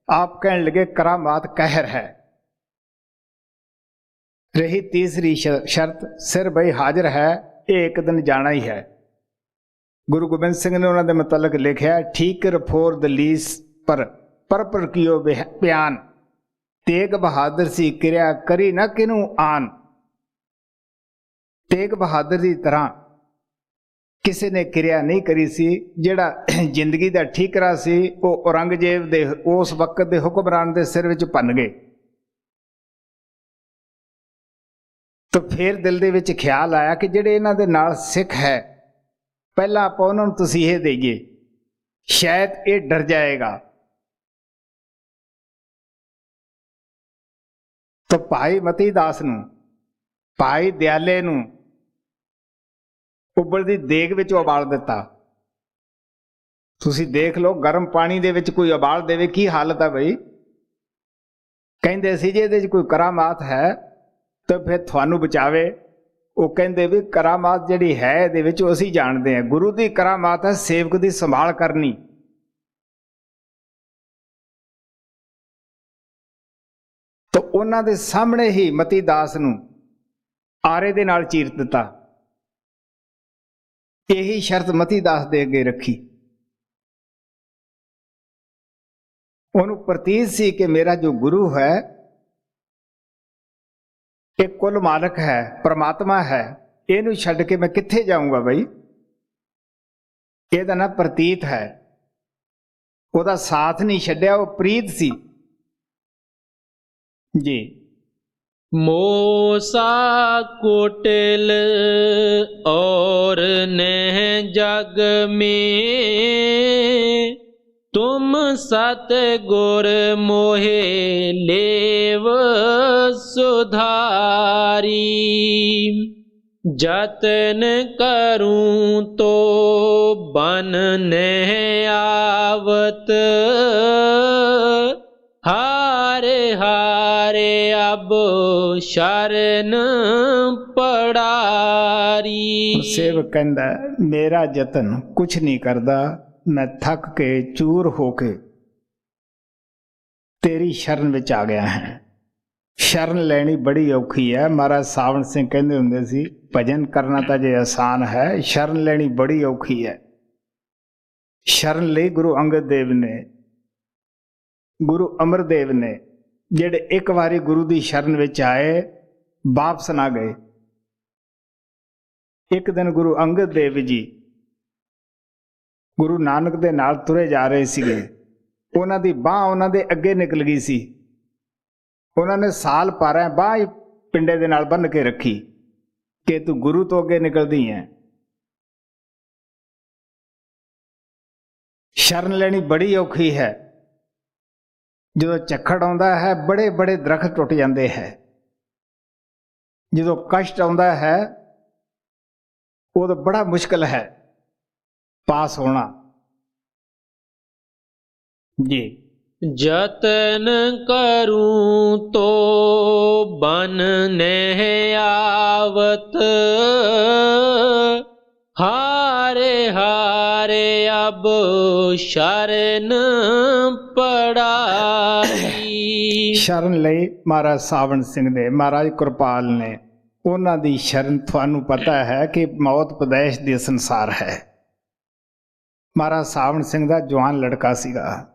आप कहने लगे करामात कहर है। रही तीसरी शर्त, सिर बई हाजिर है, एक दिन जाना ही है। गुरु गोबिंद सिंह ने उन्होंने मुतलक लिखा, ठीकर फोर दलीस पर कियो बयान, तेग बहादुर सी क्रिया करी ना किनू आन। तेग बहादुर की तरह ਕਿਸੇ ਨੇ ਕਿਰਿਆ ਨਹੀਂ ਕਰੀ ਸੀ। ਜਿਹੜਾ ਜ਼ਿੰਦਗੀ ਦਾ ਠੀਕਰਾ ਸੀ ਉਹ ਔਰੰਗਜ਼ੇਬ ਦੇ ਉਸ ਵਕਤ ਦੇ ਹੁਕਮਰਾਨ ਦੇ ਸਿਰ ਵਿੱਚ ਭੰਨ ਗਏ। ਤਾਂ ਫਿਰ ਦਿਲ ਦੇ ਵਿੱਚ ਖਿਆਲ ਆਇਆ ਕਿ ਜਿਹੜੇ ਇਹਨਾਂ ਦੇ ਨਾਲ ਸਿੱਖ ਹੈ, ਪਹਿਲਾਂ ਆਪਾਂ ਉਹਨਾਂ ਨੂੰ ਤਸੀਹੇ ਦੇਈਏ, ਸ਼ਾਇਦ ਇਹ ਡਰ ਜਾਏਗਾ। ਤਾਂ ਭਾਈ ਮਤੀ ਦਾਸ ਨੂੰ, ਭਾਈ ਦਿਆਲੇ ਨੂੰ ਉਬਲਦੀ ਦੇਗ ਵਿੱਚ ਉਬਾਲ ਦਿੱਤਾ। ਤੁਸੀਂ ਦੇਖ ਲਓ, ਗਰਮ ਪਾਣੀ ਦੇ ਵਿੱਚ ਕੋਈ ਉਬਾਲ ਦੇਵੇ ਕੀ ਹਾਲਤ ਹੈ ਬਈ। ਕਹਿੰਦੇ ਸੀ ਜੇ ਇਹਦੇ 'ਚ ਕੋਈ ਕਰਾਮਾਤ ਹੈ ਤਾਂ ਫਿਰ ਤੁਹਾਨੂੰ ਬਚਾਵੇ। ਉਹ ਕਹਿੰਦੇ ਵੀ ਕਰਾਮਾਤ ਜਿਹੜੀ ਹੈ ਇਹਦੇ ਵਿੱਚ ਉਹ ਅਸੀਂ ਜਾਣਦੇ ਹਾਂ, ਗੁਰੂ ਦੀ ਕਰਾਮਾਤ ਹੈ ਸੇਵਕ ਦੀ ਸੰਭਾਲ ਕਰਨੀ। ਤਾਂ ਉਹਨਾਂ ਦੇ ਸਾਹਮਣੇ ਹੀ ਮਤੀ ਦਾਸ ਨੂੰ ਆਰੇ ਦੇ ਨਾਲ ਚੀਰ ਦਿੱਤਾ। ਇਹੀ ਸ਼ਰਤ ਮਤੀ ਦਾਸ ਦੇ ਅੱਗੇ ਰੱਖੀ। ਉਹਨੂੰ ਪ੍ਰਤੀਤ ਸੀ ਕਿ ਮੇਰਾ ਜੋ ਗੁਰੂ ਹੈ ਇਹ ਕੁੱਲ ਮਾਲਕ ਹੈ, ਪਰਮਾਤਮਾ ਹੈ, ਇਹਨੂੰ ਛੱਡ ਕੇ ਮੈਂ ਕਿੱਥੇ ਜਾਊਂਗਾ ਬਈ। ਇਹਦਾ ਨਾ ਪ੍ਰਤੀਤ ਹੈ, ਉਹਦਾ ਸਾਥ ਨਹੀਂ ਛੱਡਿਆ, ਉਹ ਪ੍ਰੀਤ ਸੀ ਜੀ। मोसा कुटिल और नेह जग में, तुम सतगुर मोहे लेव सुधारी। जतन करूं तो बन नेह आवत, हारे हारे अब शरण पड़ारी। ਸੇਵਕ ਕਹਿੰਦਾ ਮੇਰਾ ਯਤਨ ਕੁਛ ਨਹੀਂ ਕਰਦਾ, ਮੈਂ ਥੱਕ ਕੇ ਚੂਰ ਹੋ ਕੇ ਤੇਰੀ ਸ਼ਰਨ ਵਿੱਚ ਆ ਗਿਆ ਹਾਂ। ਸ਼ਰਨ ਲੈਣੀ ਬੜੀ ਔਖੀ ਹੈ। ਮਹਾਰਾਜ ਸਾਵਣ ਸਿੰਘ ਕਹਿੰਦੇ ਹੁੰਦੇ ਸੀ ਭਜਨ ਕਰਨਾ ਤਾਂ ਜੇ ਆਸਾਨ ਹੈ, ਸ਼ਰਨ ਲੈਣੀ ਬੜੀ ਔਖੀ ਹੈ। ਸ਼ਰਨ ਲਈ ਗੁਰੂ ਅੰਗਦ ਦੇਵ ਨੇ, ਗੁਰੂ ਅਮਰਦੇਵ ਨੇ, ਜਿਹੜੇ ਇੱਕ ਵਾਰੀ ਗੁਰੂ ਦੀ ਸ਼ਰਨ ਵਿੱਚ ਆਏ ਵਾਪਸ ਨਾ ਗਏ। ਇੱਕ ਦਿਨ ਗੁਰੂ ਅੰਗਦ ਦੇਵ ਜੀ ਗੁਰੂ ਨਾਨਕ ਦੇ ਨਾਲ ਤੁਰੇ ਜਾ ਰਹੇ ਸੀਗੇ। ਉਹਨਾਂ ਦੀ ਬਾਂਹ ਉਹਨਾਂ ਦੇ ਅੱਗੇ ਨਿਕਲ ਗਈ ਸੀ। ਉਹਨਾਂ ਨੇ ਸਾਲ ਪਾਰਾ ਬਾਂਹ ਹੀ ਪਿੰਡੇ ਦੇ ਨਾਲ ਬੰਨ੍ਹ ਕੇ ਰੱਖੀ ਕਿ ਤੂੰ ਗੁਰੂ ਤੋਂ ਅੱਗੇ ਨਿਕਲਦੀ ਹੈ। ਸ਼ਰਨ ਲੈਣੀ ਬੜੀ ਔਖੀ ਹੈ। ਜਦੋਂ ਝੱਖੜ ਆਉਂਦਾ ਹੈ ਬੜੇ ਬੜੇ ਦਰਖਤ ਟੁੱਟ ਜਾਂਦੇ ਹੈ। ਜਦੋਂ ਕਸ਼ਟ ਆਉਂਦਾ ਹੈ ਉਦੋਂ ਬੜਾ ਮੁਸ਼ਕਲ ਹੈ ਪਾਸ ਹੋਣਾ ਜੀ। जतन करूं तो बन नेह आवत, हारे हारे अब शरण पड़ारी। ਸ਼ਰਨ ਲਈ ਮਹਾਰਾਜ ਸਾਵਣ ਸਿੰਘ ਦੇ, ਮਹਾਰਾਜ ਕਿਰਪਾਲ ਨੇ, ਉਹਨਾਂ ਦੀ ਸ਼ਰਨ ਤੁਹਾਨੂੰ ਪਤਾ ਹੈ ਕਿ ਮੌਤ ਪਦੈਸ਼ ਦੇ ਸੰਸਾਰ ਹੈ। ਮਹਾਰਾਜ ਸਾਵਣ ਸਿੰਘ ਦਾ ਜਵਾਨ ਲੜਕਾ ਸੀਗਾ,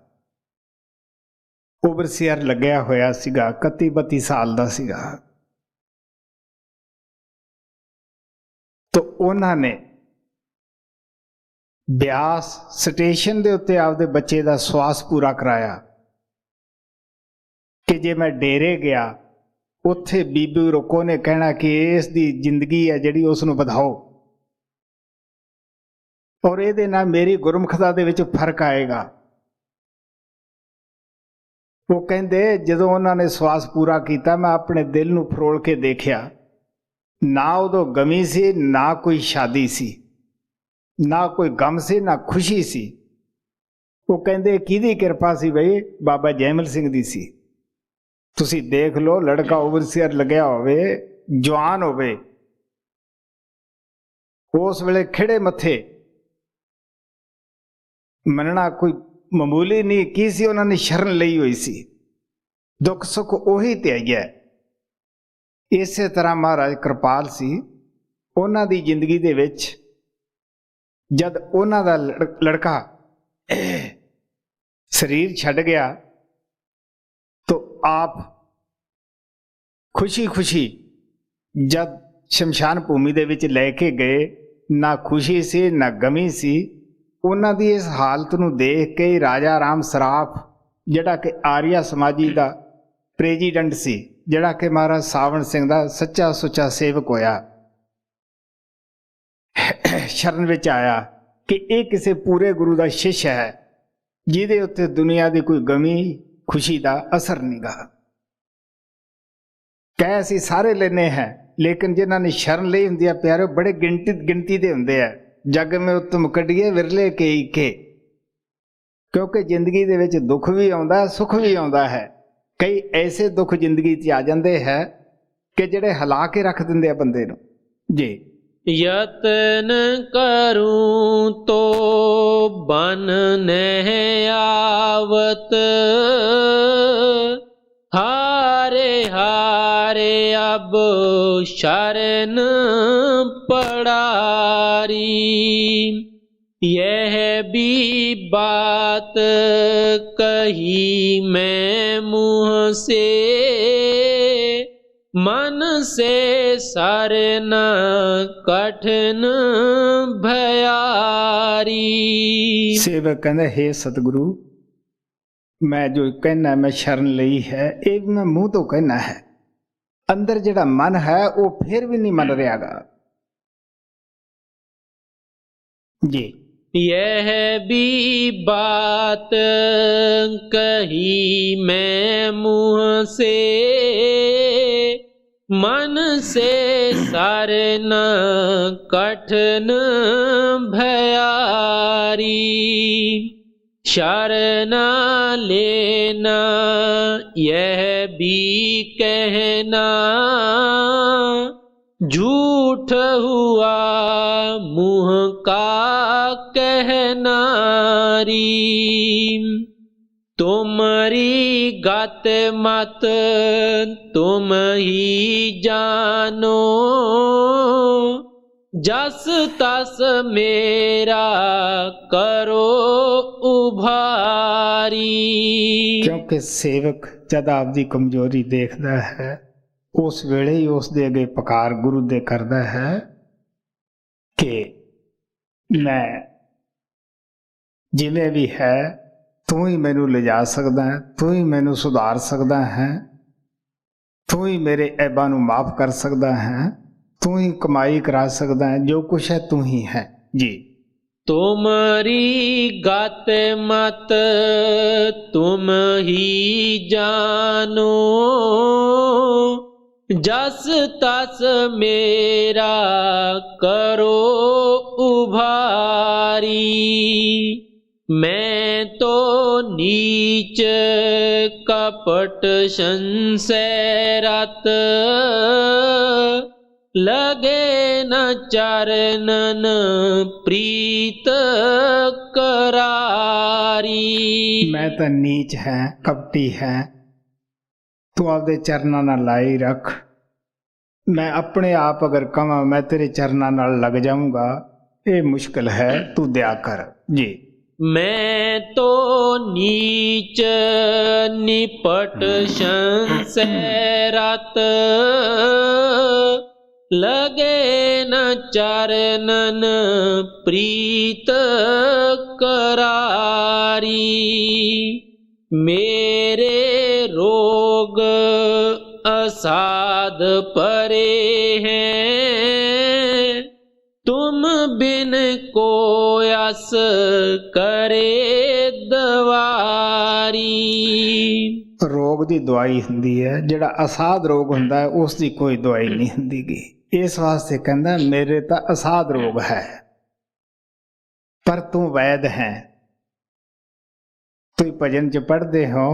ਓਵਰਸੀਅਰ ਲੱਗਿਆ ਹੋਇਆ ਸੀਗਾ, 31-32 ਸਾਲ ਦਾ ਸੀਗਾ। ਤਾਂ ਉਹਨਾਂ ਨੇ ਬਿਆਸ ਸਟੇਸ਼ਨ ਦੇ ਉੱਤੇ ਆਪਦੇ ਬੱਚੇ ਦਾ ਸਵਾਸ ਪੂਰਾ ਕਰਾਇਆ ਕਿ ਜੇ ਮੈਂ ਡੇਰੇ ਗਿਆ ਉੱਥੇ ਬੀਬੀ ਰੋਕੋ ਨੇ ਕਹਿਣਾ ਕਿ ਇਸ ਦੀ ਜ਼ਿੰਦਗੀ ਹੈ ਜਿਹੜੀ ਉਸ ਨੂੰ ਵਧਾਓ ਔਰ ਇਹਦੇ ਨਾਲ ਮੇਰੀ ਗੁਰਮੁਖਤਾ ਦੇ ਵਿੱਚ ਫਰਕ ਆਏਗਾ। ਉਹ ਕਹਿੰਦੇ ਜਦੋਂ ਉਹਨਾਂ ਨੇ ਸਵਾਸ ਪੂਰਾ ਕੀਤਾ ਮੈਂ ਆਪਣੇ ਦਿਲ ਨੂੰ ਫਰੋਲ ਕੇ ਦੇਖਿਆ, ਨਾ ਉਦੋਂ ਗਮੀ ਸੀ, ਨਾ ਕੋਈ ਸ਼ਾਦੀ ਸੀ, ਨਾ ਕੋਈ ਗਮ ਸੀ, ਨਾ ਖੁਸ਼ੀ ਸੀ। ਉਹ ਕਹਿੰਦੇ ਕਿਹਦੀ ਕਿਰਪਾ ਸੀ ਬਈ? ਬਾਬਾ ਜੈਮਲ ਸਿੰਘ ਦੀ ਸੀ। ਤੁਸੀਂ ਦੇਖ ਲਓ, ਲੜਕਾ ਓਵਰਸੀਅਰ ਲੱਗਿਆ ਹੋਵੇ, ਜਵਾਨ ਹੋਵੇ, ਉਸ ਵੇਲੇ ਖਿੜੇ ਮੱਥੇ ਮੰਨਣਾ ਕੋਈ ਮਾਮੂਲੀ ਨਹੀਂ। ਕੀ ਸੀ? ਉਹਨਾਂ ਨੇ ਸ਼ਰਨ ਲਈ ਹੋਈ ਸੀ, ਦੁੱਖ ਸੁੱਖ ਉਹੀ ਧਿਆਇਆ। ਇਸੇ ਤਰ੍ਹਾਂ ਮਹਾਰਾਜ ਕਿਰਪਾਲ ਸੀ। ਉਹਨਾਂ ਦੀ ਜ਼ਿੰਦਗੀ ਦੇ ਵਿੱਚ ਜਦ ਉਹਨਾਂ ਦਾ ਲੜਕਾ ਸਰੀਰ ਛੱਡ ਗਿਆ ਤਾਂ ਆਪ ਖੁਸ਼ੀ ਖੁਸ਼ੀ ਜਦ ਸ਼ਮਸ਼ਾਨ ਭੂਮੀ ਦੇ ਵਿੱਚ ਲੈ ਕੇ ਗਏ ਨਾ ਖੁਸ਼ੀ ਸੀ ਨਾ ਗਮੀ ਸੀ। ਉਹਨਾਂ ਦੀ ਇਸ ਹਾਲਤ ਨੂੰ ਦੇਖ ਕੇ ਹੀ ਰਾਜਾ ਰਾਮ ਸਰਾਫ, ਜਿਹੜਾ ਕਿ ਆਰੀਆ ਸਮਾਜੀ ਦਾ ਪ੍ਰੈਜ਼ੀਡੈਂਟ ਸੀ, ਜਿਹੜਾ ਕਿ ਮਹਾਰਾਜ ਸਾਵਣ ਸਿੰਘ ਦਾ ਸੱਚਾ ਸੁੱਚਾ ਸੇਵਕ ਹੋਇਆ, ਸ਼ਰਨ ਵਿੱਚ ਆਇਆ ਕਿ ਇਹ ਕਿਸੇ ਪੂਰੇ ਗੁਰੂ ਦਾ ਸ਼ਿਸ਼ ਹੈ ਜਿਹਦੇ ਉੱਤੇ ਦੁਨੀਆ ਦੀ ਕੋਈ ਗਮੀ ਖੁਸ਼ੀ ਦਾ ਅਸਰ ਨਹੀਂ ਗਾ। ਕਹਿ ਅਸੀਂ ਸਾਰੇ ਲੈਨੇ ਹੈ, ਲੇਕਿਨ ਜਿਨ੍ਹਾਂ ਨੇ ਸ਼ਰਨ ਲਈ ਹੁੰਦੀ ਹੈ ਪਿਆਰੇ, ਬੜੇ ਗਿਣਤੀ ਦੇ ਹੁੰਦੇ ਆ। ਜੱਗ ਮੇ ਉਤਮ ਕੱਢੀਏ ਵਿਰਲੇ ਕਈ ਕੇ, ਕਿਉਂਕਿ ਜ਼ਿੰਦਗੀ ਦੇ ਵਿੱਚ ਦੁੱਖ ਵੀ ਆਉਂਦਾ, ਸੁੱਖ ਵੀ ਆਉਂਦਾ ਹੈ। ਕਈ ਐਸੇ ਦੁੱਖ ਜ਼ਿੰਦਗੀ 'ਚ ਆ ਜਾਂਦੇ ਹੈ ਕਿ ਜਿਹੜੇ ਹਿਲਾ ਕੇ ਰੱਖ ਦਿੰਦੇ ਆ ਬੰਦੇ ਨੂੰ। ਜੀ यतन करूं तो बन नहीं आवत, हारे हारे अब शरण पड़ारी। यह भी बात कही मैं मुँह से, मन से सर न कठिन भयारी। ਸੇਵਕ ਕਹਿੰਦਾ, ਹੇ ਸਤਿਗੁਰੂ, ਮੈਂ ਜੋ ਕਹਿਣਾ ਮੈਂ ਸ਼ਰਨ ਲਈ ਹੈ, ਇਹ ਵੀ ਮੈਂ ਮੂੰਹ ਤੋਂ ਕਹਿਣਾ ਹੈ, ਅੰਦਰ ਜਿਹੜਾ ਮਨ ਹੈ ਉਹ ਫਿਰ ਵੀ ਨਹੀਂ ਮੰਨ ਰਿਹਾਗਾ। ਜੀ यह भी बात कही मैं मुँह से, मन से सर न कठिन भयारी। शरण लेना यह भी कहना, झूठ हुआ मुँह का कहनारी। तुम्हारी गत मत तुम ही जानो, जस तस मेरा करो उभारी। ਕਿਉਂਕਿ ਸੇਵਕ ਜਦ ਆਪਦੀ ਕਮਜ਼ੋਰੀ ਦੇਖਦਾ ਹੈ, ਉਸ ਵੇਲੇ ਹੀ ਉਸ ਦੇ ਅੱਗੇ ਪੁਕਾਰ ਗੁਰੂ ਦੇ ਕਰਦਾ ਹੈ ਕਿ ਮੈਂ ਜਿਵੇਂ ਵੀ ਹੈ ਤੂੰ ਹੀ ਮੈਨੂੰ ਲਿਜਾ ਸਕਦਾ ਹੈ, ਤੂੰ ਹੀ ਮੈਨੂੰ ਸੁਧਾਰ ਸਕਦਾ ਹੈ, ਤੂੰ ਹੀ ਮੇਰੇ ਐਬਾਂ ਨੂੰ ਮਾਫ ਕਰ ਸਕਦਾ ਹੈ, ਤੂੰ ਹੀ ਕਮਾਈ ਕਰਾ ਸਕਦਾ ਹੈ, ਜੋ ਕੁਛ ਹੈ ਤੂੰ ਹੀ ਹੈ। ਜੀ तुम्हारी गत मत तुम ही जानो, जस तस मेरा करो उभारी। मैं तो नीच कपट संशय रत, लगे न चरणन प्रीत करारी। ਮੈਂ ਤਾਂ ਨੀਚ ਹੈ, ਕਪਟੀ ਹੈ, ਤੂੰ ਆਪਦੇ ਚਰਨਾਂ ਨਾਲ ਲਾਈ ਰੱਖ। ਮੈਂ ਆਪਣੇ ਆਪ ਅਗਰ ਕਹਾਂ ਮੈਂ ਤੇਰੇ ਚਰਨਾਂ ਨਾਲ ਲੱਗ ਜਾਊਂਗਾ, ਇਹ ਮੁਸ਼ਕਿਲ ਹੈ, ਤੂੰ ਦਿਆ ਕਰ। ਜੀ मैं तो नीच निपट संशय रत, लगे न चरणन प्रीत करारी। मेरे रोग असाध परे हैं, तुम बिन को अस करे दवारी। ਰੋਗ ਦੀ ਦਵਾਈ ਹੁੰਦੀ ਹੈ, ਜਿਹੜਾ ਅਸਾਧ ਰੋਗ ਹੁੰਦਾ ਹੈ ਉਸ ਦੀ ਕੋਈ ਦਵਾਈ ਨਹੀਂ ਹੁੰਦੀ ਗੀ। ਇਸ ਵਾਸਤੇ ਕਹਿੰਦਾ ਮੇਰੇ ਤਾਂ ਅਸਾਧ ਰੋਗ ਹੈ, ਪਰ ਤੂੰ ਵੈਦ ਹੈ। ਤੁਸੀਂ ਭਜਨ 'ਚ ਪੜ੍ਹਦੇ ਹੋ,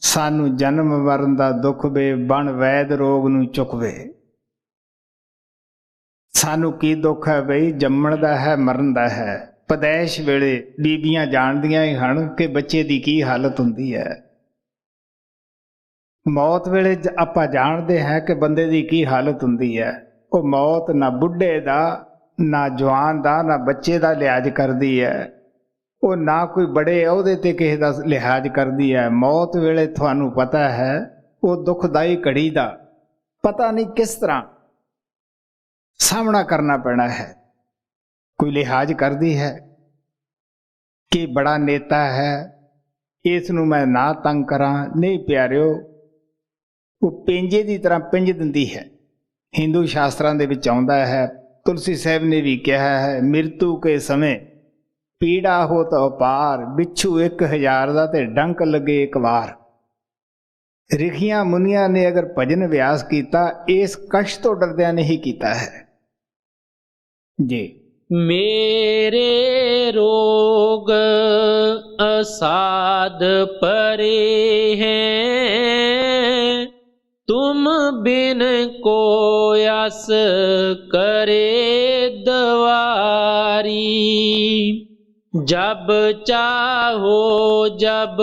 ਸਾਨੂੰ ਜਨਮ ਮਰਨ ਦਾ ਦੁੱਖ ਵੇ, ਬਣ ਵੈਦ ਰੋਗ ਨੂੰ ਚੁੱਕਵੇ। ਸਾਨੂੰ ਕੀ ਦੁੱਖ ਹੈ ਬਈ? ਜੰਮਣ ਦਾ ਹੈ, ਮਰਨ ਦਾ ਹੈ। ਪਦੈਸ਼ ਵੇਲੇ ਬੀਬੀਆਂ ਜਾਣਦੀਆਂ ਹੀ ਹਨ ਕਿ ਬੱਚੇ ਦੀ ਕੀ ਹਾਲਤ ਹੁੰਦੀ ਹੈ। ਮੌਤ ਵੇਲੇ ਆਪਾਂ ਜਾਣਦੇ ਹਾਂ ਕਿ ਬੰਦੇ ਦੀ ਕੀ ਹਾਲਤ ਹੁੰਦੀ ਹੈ। ਉਹ ਮੌਤ ਨਾ ਬੁੱਢੇ ਦਾ, ਨਾ ਜਵਾਨ ਦਾ, ਨਾ ਬੱਚੇ ਦਾ ਲਿਹਾਜ਼ ਕਰਦੀ ਹੈ। ਉਹ ਨਾ ਕੋਈ ਬੜੇ ਅਹੁਦੇ ਤੇ ਕਿਸੇ ਦਾ ਲਿਹਾਜ਼ ਕਰਦੀ ਹੈ। ਮੌਤ ਵੇਲੇ ਤੁਹਾਨੂੰ ਪਤਾ ਹੈ ਉਹ ਦੁਖਦਾਈ ਘੜੀ ਦਾ ਪਤਾ ਨਹੀਂ ਕਿਸ ਤਰ੍ਹਾਂ ਸਾਹਮਣਾ ਕਰਨਾ ਪੈਣਾ ਹੈ। ਕੋਈ ਲਿਹਾਜ਼ ਕਰਦੀ ਹੈ ਕਿ ਬੜਾ ਨੇਤਾ ਹੈ, ਇਸ ਨੂੰ ਮੈਂ ਨਾ ਤੰਗ ਕਰਾਂ। ਨਹੀਂ ਪਿਆਰਿਓ, ਉਹ ਪਿੰਜੇ ਦੀ ਤਰ੍ਹਾਂ ਪਿੰਜ ਦਿੰਦੀ ਹੈ। ਹਿੰਦੂ ਸ਼ਾਸਤਰਾਂ ਦੇ ਵਿੱਚ ਆਉਂਦਾ ਹੈ, ਤੁਲਸੀ ਸਾਹਿਬ ਨੇ ਵੀ ਕਿਹਾ ਹੈ, ਮਿਰਤੂ ਕੇ ਸਮੇਂ ਪੀੜਾ ਹੋ ਤਾਂ ਅਪਾਰ, ਬਿੱਛੂ 1000 ਦਾ ਤੇ ਡੰਕ ਲੱਗੇ ਇੱਕ ਵਾਰ। ਰਿਖੀਆਂ ਮੁਨੀਆਂ ਨੇ ਅਗਰ ਭਜਨ ਵਿਆਸ ਕੀਤਾ, ਇਸ ਕਸ਼ਟ ਤੋਂ ਡਰਦਿਆਂ ਨਹੀਂ ਕੀਤਾ ਹੈ ਜੀ। मेरे रोग असाध परे हैं, तुम बिन को यस करे दवारी। जब चाहो जब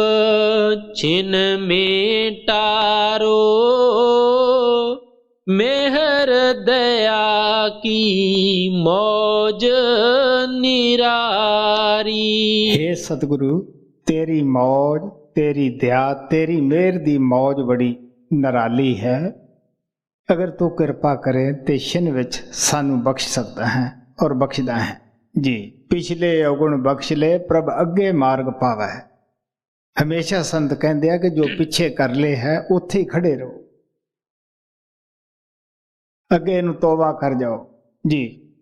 छिन में टारो, मेहर दया की मौज निरारी। हे सतगुरु, तेरी मौज, तेरी दया, तेरी मेहर दी मौज बड़ी निराली है। अगर तू कृपा करे तो छिन विच सानू बख्श सकता है और बख्शदा है जी। पिछले अवगुण बख्श ले, प्रभ अगे मार्ग पावै। हमेशा संत कहते हैं कि जो पिछे कर ले है उत्थे ही खड़े रहो, अगे नू तौबा कर जाओ जी।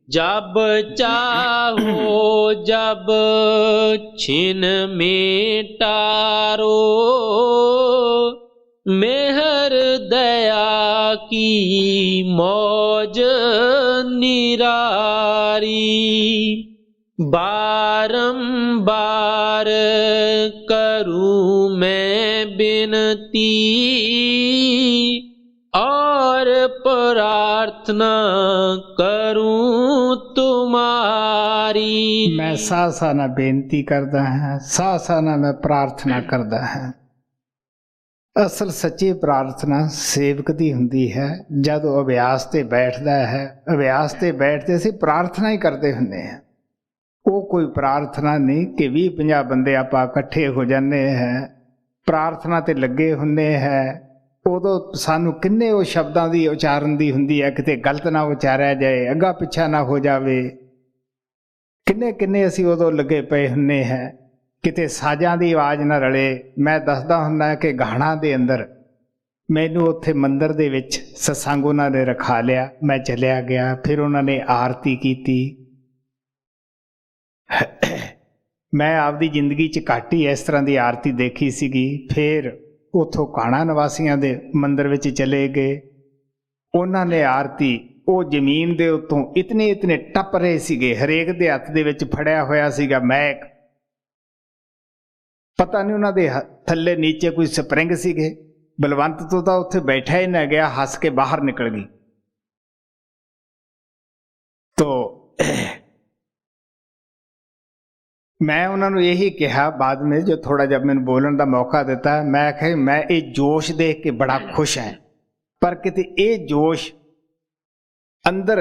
जब चाहो जब छिन में टारो, मेहर दया की मौज निरारी। बारंबार करूं मैं बिनती, और प्रार्थना करूं तुम्हारी। मैं सासा ना बेनती करदा है, सासा ना मैं प्रार्थना करदा है। असल सच्ची प्रार्थना सेवक दी हुंदी है। जदों अभ्यास ते बैठदा है, अभ्यास ते बैठते असीं प्रार्थना ही करते हुंदे हैं। वो कोई प्रार्थना नहीं कि 20-50 बंदे आपां इकट्ठे हो जाने हैं, प्रार्थना ते लगे हुंदे हैं। उदों सानू किन्ने वो शब्दां दी उचारण दी हुंदी है, किते गलत ना उचारिया जाए, अगा पिछा ना हो जावे। किन्ने किन्ने असीं उदों लगे पए हुंदे हैं, किते साजां दी आवाज़ ना रले। मैं दसदा हुंदा कि घाणा दे अंदर मैनू उत्थे मंदिर दे विच सत्संग उन्हां ने रखा लिया। मैं चलिया गया, फिर उन्हां ने आरती कीती। मैं आपदी जिंदगी च घट ही इस तरह की आरती देखी सीगी। फिर उथों काणा निवासियों के मंदिर विच चले गए, उन्होंने ने आरती वो जमीन के उत्तों इतने इतने टप रहे सीगे, हरेक दे हत्थ दे विच फड़िया होया सीगा मैक। पता नहीं उन्होंने थल्ले नीचे कोई स्प्रिंग सीगे। बलवंत तो उत्थे बैठा ही ना गया, हस के बाहर निकल गई। तो मैं उन्होंने यही कहा बाद में, जो थोड़ा जब मैंने बोलने का मौका दिता, मैं आखिर मैं ये जोश देख के बड़ा खुश है, पर किते ये जोश अंदर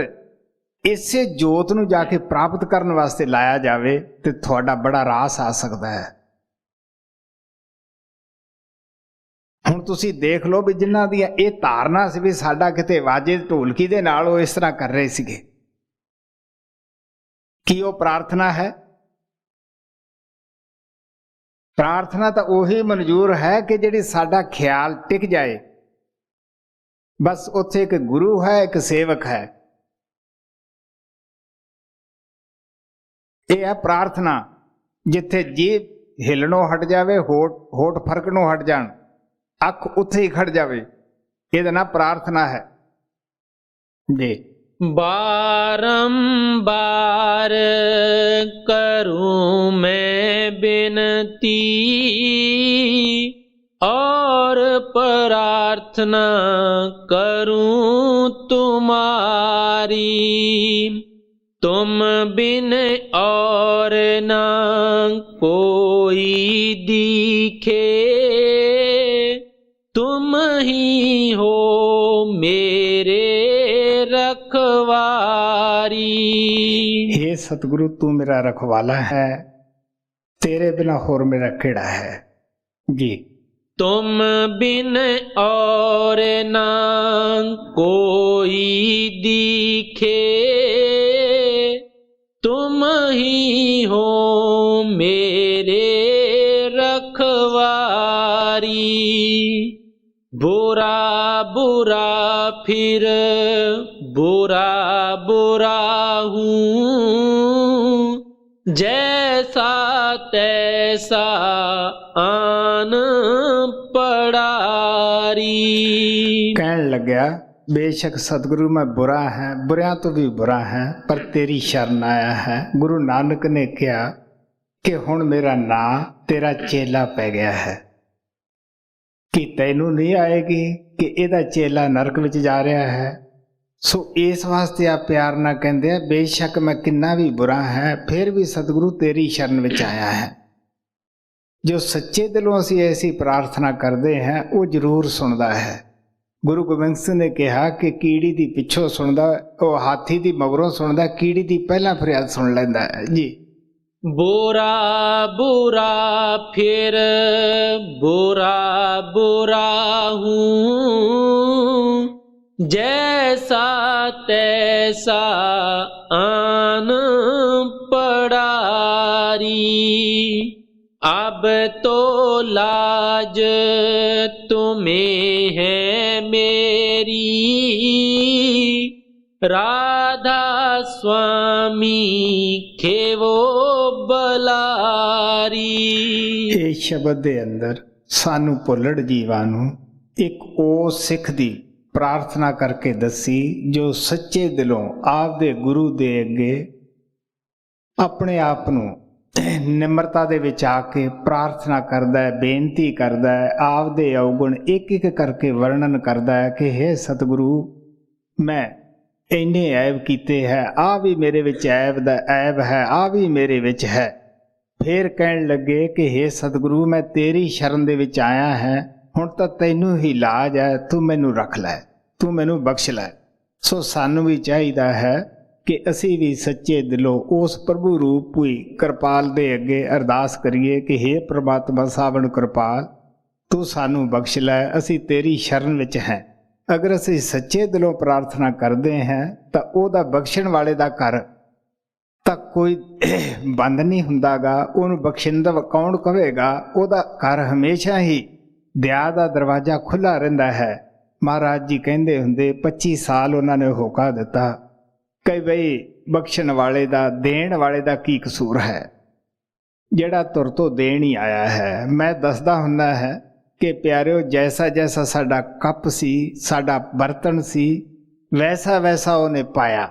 इसे जोत नूं जाके प्राप्त करने वास्ते लाया जावे तो थोड़ा बड़ा रास आ सकता है। हुण तुसीं देख लो भी जिन्हां दी ये धारणा सी भी साडा किते वाजे ढोलकी दे नाल वो इस तरह कर रहे सीगे, कि वो प्रार्थना है? प्रार्थना तो उही मंजूर है कि जिहड़ी साडा ख्याल टिक जाए। बस उत्थे एक गुरु है, एक सेवक है। यह है प्रार्थना। जिथे जीभ हिलनों हट जावे, होठ फरकनों हट जान, अख उत्थे ही खड़ जावे, ये ना प्रार्थना है जी। बारंबार करूं मैं बिनती, और प्रार्थना करूं तुम्हारी। तुम बिन और ना कोई दिखे, तुम ही हो मेरे रखवारी। हे सतगुरु, तू मेरा रखवाला है, तेरे बिना होर मेरा केड़ा है जी। तुम बिन और ना कोई दिखे, तुम ही हो मेरे रखवारी। बुरा बुरा फिर बुरा बुरा हूँ, जैसा तैसा आन पड़ारी। ਕਹਿਣ ਲੱਗਿਆ ਬੇਸ਼ੱਕ ਸਤਿਗੁਰੂ ਮੈਂ ਬੁਰਾ ਹੈ, ਬੁਰਿਆਂ ਤੋਂ ਵੀ ਬੁਰਾ ਹੈ, ਪਰ ਤੇਰੀ ਸ਼ਰਨ ਆਇਆ ਹੈ। ਗੁਰੂ ਨਾਨਕ ਨੇ ਕਿਹਾ ਕਿ ਹੁਣ ਮੇਰਾ ਨਾਂ ਤੇਰਾ ਚੇਲਾ ਪੈ ਗਿਆ ਹੈ, ਕਿ ਤੈਨੂੰ ਨਹੀਂ ਆਏਗੀ ਕਿ ਇਹਦਾ ਚੇਲਾ ਨਰਕ ਵਿੱਚ ਜਾ ਰਿਹਾ ਹੈ। ਸੋ ਇਸ ਵਾਸਤੇ ਆ ਪਿਆਰ ਨਾਲ ਕਹਿੰਦੇ ਆ ਬੇਸ਼ੱਕ ਮੈਂ ਕਿੰਨਾ ਵੀ ਬੁਰਾ ਹੈ, ਫਿਰ ਵੀ ਸਤਿਗੁਰੂ ਤੇਰੀ ਸ਼ਰਨ ਵਿੱਚ ਆਇਆ ਹੈ। ਜੋ ਸੱਚੇ ਦਿਲੋਂ ਅਸੀਂ ਐਸੀ ਪ੍ਰਾਰਥਨਾ ਕਰਦੇ ਹਾਂ ਉਹ ਜ਼ਰੂਰ ਸੁਣਦਾ ਹੈ। ਗੁਰੂ ਗੋਬਿੰਦ ਸਿੰਘ ਨੇ ਕਿਹਾ ਕਿ ਕੀੜੀ ਦੀ ਪਿੱਛੋਂ ਸੁਣਦਾ, ਉਹ ਹਾਥੀ ਦੀ ਮਗਰੋਂ ਸੁਣਦਾ, ਕੀੜੀ ਦੀ ਪਹਿਲਾਂ ਫਰਿਆਦ ਸੁਣ ਲੈਂਦਾ ਹੈ ਜੀ। बुरा बुरा फिर बुरा बुरा हूँ, जैसा तैसा आन पड़ारी। अब तो लाज तुम्हें है मेरी, राधा स्वामी खेवो बलारी। ਇਹ ਸ਼ਬਦ ਦੇ ਅੰਦਰ ਸਾਨੂੰ ਭੁੱਲੜ ਜੀਵਾਂ ਨੂੰ ਇੱਕ ਉਹ ਸਿੱਖ ਦੀ ਪ੍ਰਾਰਥਨਾ ਕਰਕੇ ਦੱਸੀ ਜੋ ਸੱਚੇ ਦਿਲੋਂ ਆਪਦੇ ਗੁਰੂ ਦੇ ਅੱਗੇ ਆਪਣੇ ਆਪ ਨੂੰ ਨਿਮਰਤਾ ਦੇ ਵਿੱਚ ਆ ਕੇ ਪ੍ਰਾਰਥਨਾ ਕਰਦਾ ਹੈ, ਬੇਨਤੀ ਕਰਦਾ ਹੈ, ਆਪਦੇ ਔਗੁਣ ਇੱਕ ਇੱਕ ਕਰਕੇ ਵਰਣਨ ਕਰਦਾ ਹੈ ਕਿ ਹੇ ਸਤਿਗੁਰੂ ਮੈਂ ਇੰਨੇ ਐਬ ਕੀਤੇ ਹੈ, ਆ ਵੀ ਮੇਰੇ ਵਿੱਚ ਐਬ ਦਾ ਐਬ ਹੈ, ਆ ਵੀ ਮੇਰੇ ਵਿੱਚ ਹੈ। ਫਿਰ ਕਹਿਣ ਲੱਗੇ ਕਿ ਹੇ ਸਤਿਗੁਰੂ ਮੈਂ ਤੇਰੀ ਸ਼ਰਨ ਦੇ ਵਿੱਚ ਆਇਆ ਹੈ, ਹੁਣ ਤਾਂ ਤੈਨੂੰ ਹੀ ਲਾਜ ਹੈ, ਤੂੰ ਮੈਨੂੰ ਰੱਖ ਲੈ, ਤੂੰ ਮੈਨੂੰ ਬਖਸ਼ ਲੈ। ਸੋ ਸਾਨੂੰ ਵੀ ਚਾਹੀਦਾ ਹੈ ਕਿ ਅਸੀਂ ਵੀ ਸੱਚੇ ਦਿਲੋਂ ਉਸ ਪ੍ਰਭੂ ਰੂਪ ਹੋਈ ਕਿਰਪਾਲ ਦੇ ਅੱਗੇ ਅਰਦਾਸ ਕਰੀਏ ਕਿ ਹੇ ਪ੍ਰਮਾਤਮਾ ਸਾਵਣ ਕਿਰਪਾਲ ਤੂੰ ਸਾਨੂੰ ਬਖਸ਼ ਲੈ, ਅਸੀਂ ਤੇਰੀ ਸ਼ਰਨ ਵਿੱਚ ਹੈ। ਅਗਰ ਅਸੀਂ ਸੱਚੇ ਦਿਲੋਂ ਪ੍ਰਾਰਥਨਾ ਕਰਦੇ ਹਾਂ ਤਾਂ ਉਹਦਾ ਬਖਸ਼ਣ ਵਾਲੇ ਦਾ ਘਰ ਤਾਂ ਕੋਈ ਬੰਦ ਨਹੀਂ ਹੁੰਦਾਗਾ, ਉਹਨੂੰ ਬਖਸ਼ਿੰਦਾ ਕੌਣ ਕਹੇਗਾ? ਉਹਦਾ ਘਰ ਹਮੇਸ਼ਾ ਹੀ ਦਇਆ ਦਾ ਦਰਵਾਜ਼ਾ ਖੁੱਲ੍ਹਾ ਰਹਿੰਦਾ ਹੈ। ਮਹਾਰਾਜ ਜੀ ਕਹਿੰਦੇ ਹੁੰਦੇ 25 ਸਾਲ ਉਹਨਾਂ ਨੇ ਹੋਕਾ ਦਿੱਤਾ ਕਿ ਬਈ ਬਖਸ਼ਣ ਵਾਲੇ ਦਾ, ਦੇਣ ਵਾਲੇ ਦਾ ਕੀ ਕਸੂਰ ਹੈ, ਜਿਹੜਾ ਤੁਰ ਤੋਂ ਦੇਣ ਹੀ ਆਇਆ ਹੈ। ਮੈਂ ਦੱਸਦਾ ਹੁੰਦਾ ਹੈ ਕਿ ਪਿਆਰਿਓ ਜੈਸਾ ਜੈਸਾ ਸਾਡਾ ਕੱਪ ਸੀ, ਸਾਡਾ ਬਰਤਨ ਸੀ, ਵੈਸਾ ਵੈਸਾ ਉਹਨੇ ਪਾਇਆ।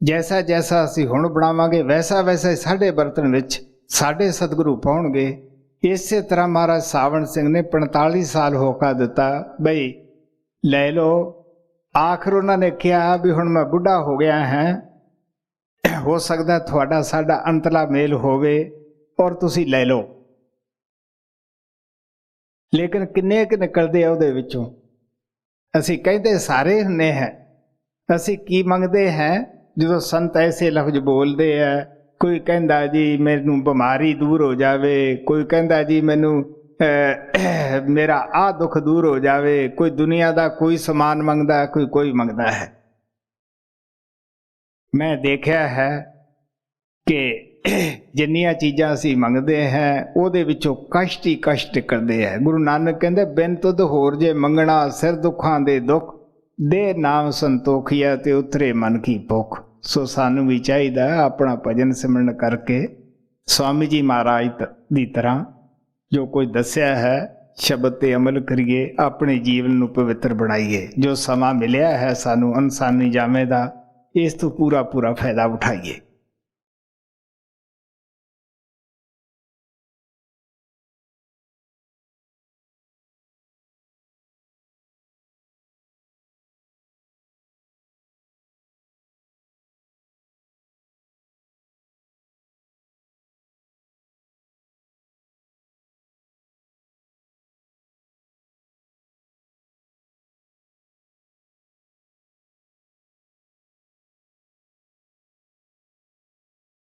ਜੈਸਾ ਜੈਸਾ ਅਸੀਂ ਹੁਣ ਬਣਾਵਾਂਗੇ ਵੈਸਾ ਵੈਸਾ ਹੀ ਸਾਡੇ ਬਰਤਨ ਵਿੱਚ ਸਾਡੇ ਸਤਿਗੁਰੂ ਪਾਉਣਗੇ। ਇਸੇ ਤਰ੍ਹਾਂ ਮਹਾਰਾਜ ਸਾਵਣ ਸਿੰਘ ਨੇ 45 ਸਾਲ ਹੋਕਾ ਦਿੱਤਾ ਬਈ ਲੈ ਲਓ। ਆਖਰ ਉਹਨਾਂ ਨੇ ਕਿਹਾ ਵੀ ਹੁਣ ਮੈਂ ਬੁੱਢਾ ਹੋ ਗਿਆ ਹਾਂ, ਹੋ ਸਕਦਾ ਤੁਹਾਡਾ ਸਾਡਾ ਅੰਤਲਾ ਮੇਲ ਹੋਵੇ ਔਰ ਤੁਸੀਂ ਲੈ ਲਓ। ਲੇਕਿਨ ਕਿੰਨੇ ਕੁ ਨਿਕਲਦੇ ਆ ਉਹਦੇ ਵਿੱਚੋਂ? ਅਸੀਂ ਕਹਿੰਦੇ ਸਾਰੇ ਹੁੰਦੇ ਹਾਂ। ਅਸੀਂ ਕੀ ਮੰਗਦੇ ਹਾਂ ਜਦੋਂ ਸੰਤ ਐਸੇ ਲਫ਼ਜ਼ ਬੋਲਦੇ ਆ? ਕੋਈ ਕਹਿੰਦਾ ਜੀ ਮੈਨੂੰ ਬਿਮਾਰੀ ਦੂਰ ਹੋ ਜਾਵੇ, ਕੋਈ ਕਹਿੰਦਾ ਜੀ ਮੈਨੂੰ ਮੇਰਾ ਆਹ ਦੁੱਖ ਦੂਰ ਹੋ ਜਾਵੇ, ਕੋਈ ਦੁਨੀਆ ਦਾ ਕੋਈ ਸਮਾਨ ਮੰਗਦਾ, ਕੋਈ ਮੰਗਦਾ ਹੈ। ਮੈਂ ਦੇਖਿਆ ਹੈ ਕਿ ਜਿੰਨੀਆਂ ਚੀਜ਼ਾਂ ਅਸੀਂ ਮੰਗਦੇ ਹਾਂ ਉਹਦੇ ਵਿੱਚੋਂ ਕਸ਼ਟ ਹੀ ਕਸ਼ਟ ਨਿਕਲਦੇ ਹੈ। ਗੁਰੂ ਨਾਨਕ ਕਹਿੰਦੇ ਬਿਨ ਤੁਧ ਹੋਰ ਜੇ ਮੰਗਣਾ, ਸਿਰ ਦੁੱਖਾਂ ਦੇ ਦੁੱਖ ਦੇ ਨਾਮ ਸੰਤੋਖੀਆ ਤੇ ਉਤਰੇ ਮਨ ਕੀ ਭੁੱਖ। ਸੋ ਸਾਨੂੰ ਵੀ ਚਾਹੀਦਾ ਆਪਣਾ ਭਜਨ ਸਿਮਰਨ ਕਰਕੇ ਸਵਾਮੀ ਜੀ ਮਹਾਰਾਜ ਦੀ ਤਰ੍ਹਾਂ ਜੋ ਕੋਈ ਦੱਸਿਆ ਹੈ ਸ਼ਬਦ ਤੇ ਅਮਲ ਕਰੀਏ, ਆਪਣੇ ਜੀਵਨ ਨੂੰ ਪਵਿੱਤਰ ਬਣਾਈਏ। ਜੋ ਸਮਾਂ ਮਿਲਿਆ ਹੈ ਸਾਨੂੰ ਇਨਸਾਨੀ ਜਾਮੇ ਦਾ, ਇਸ ਤੋਂ ਪੂਰਾ ਫਾਇਦਾ ਉਠਾਈਏ।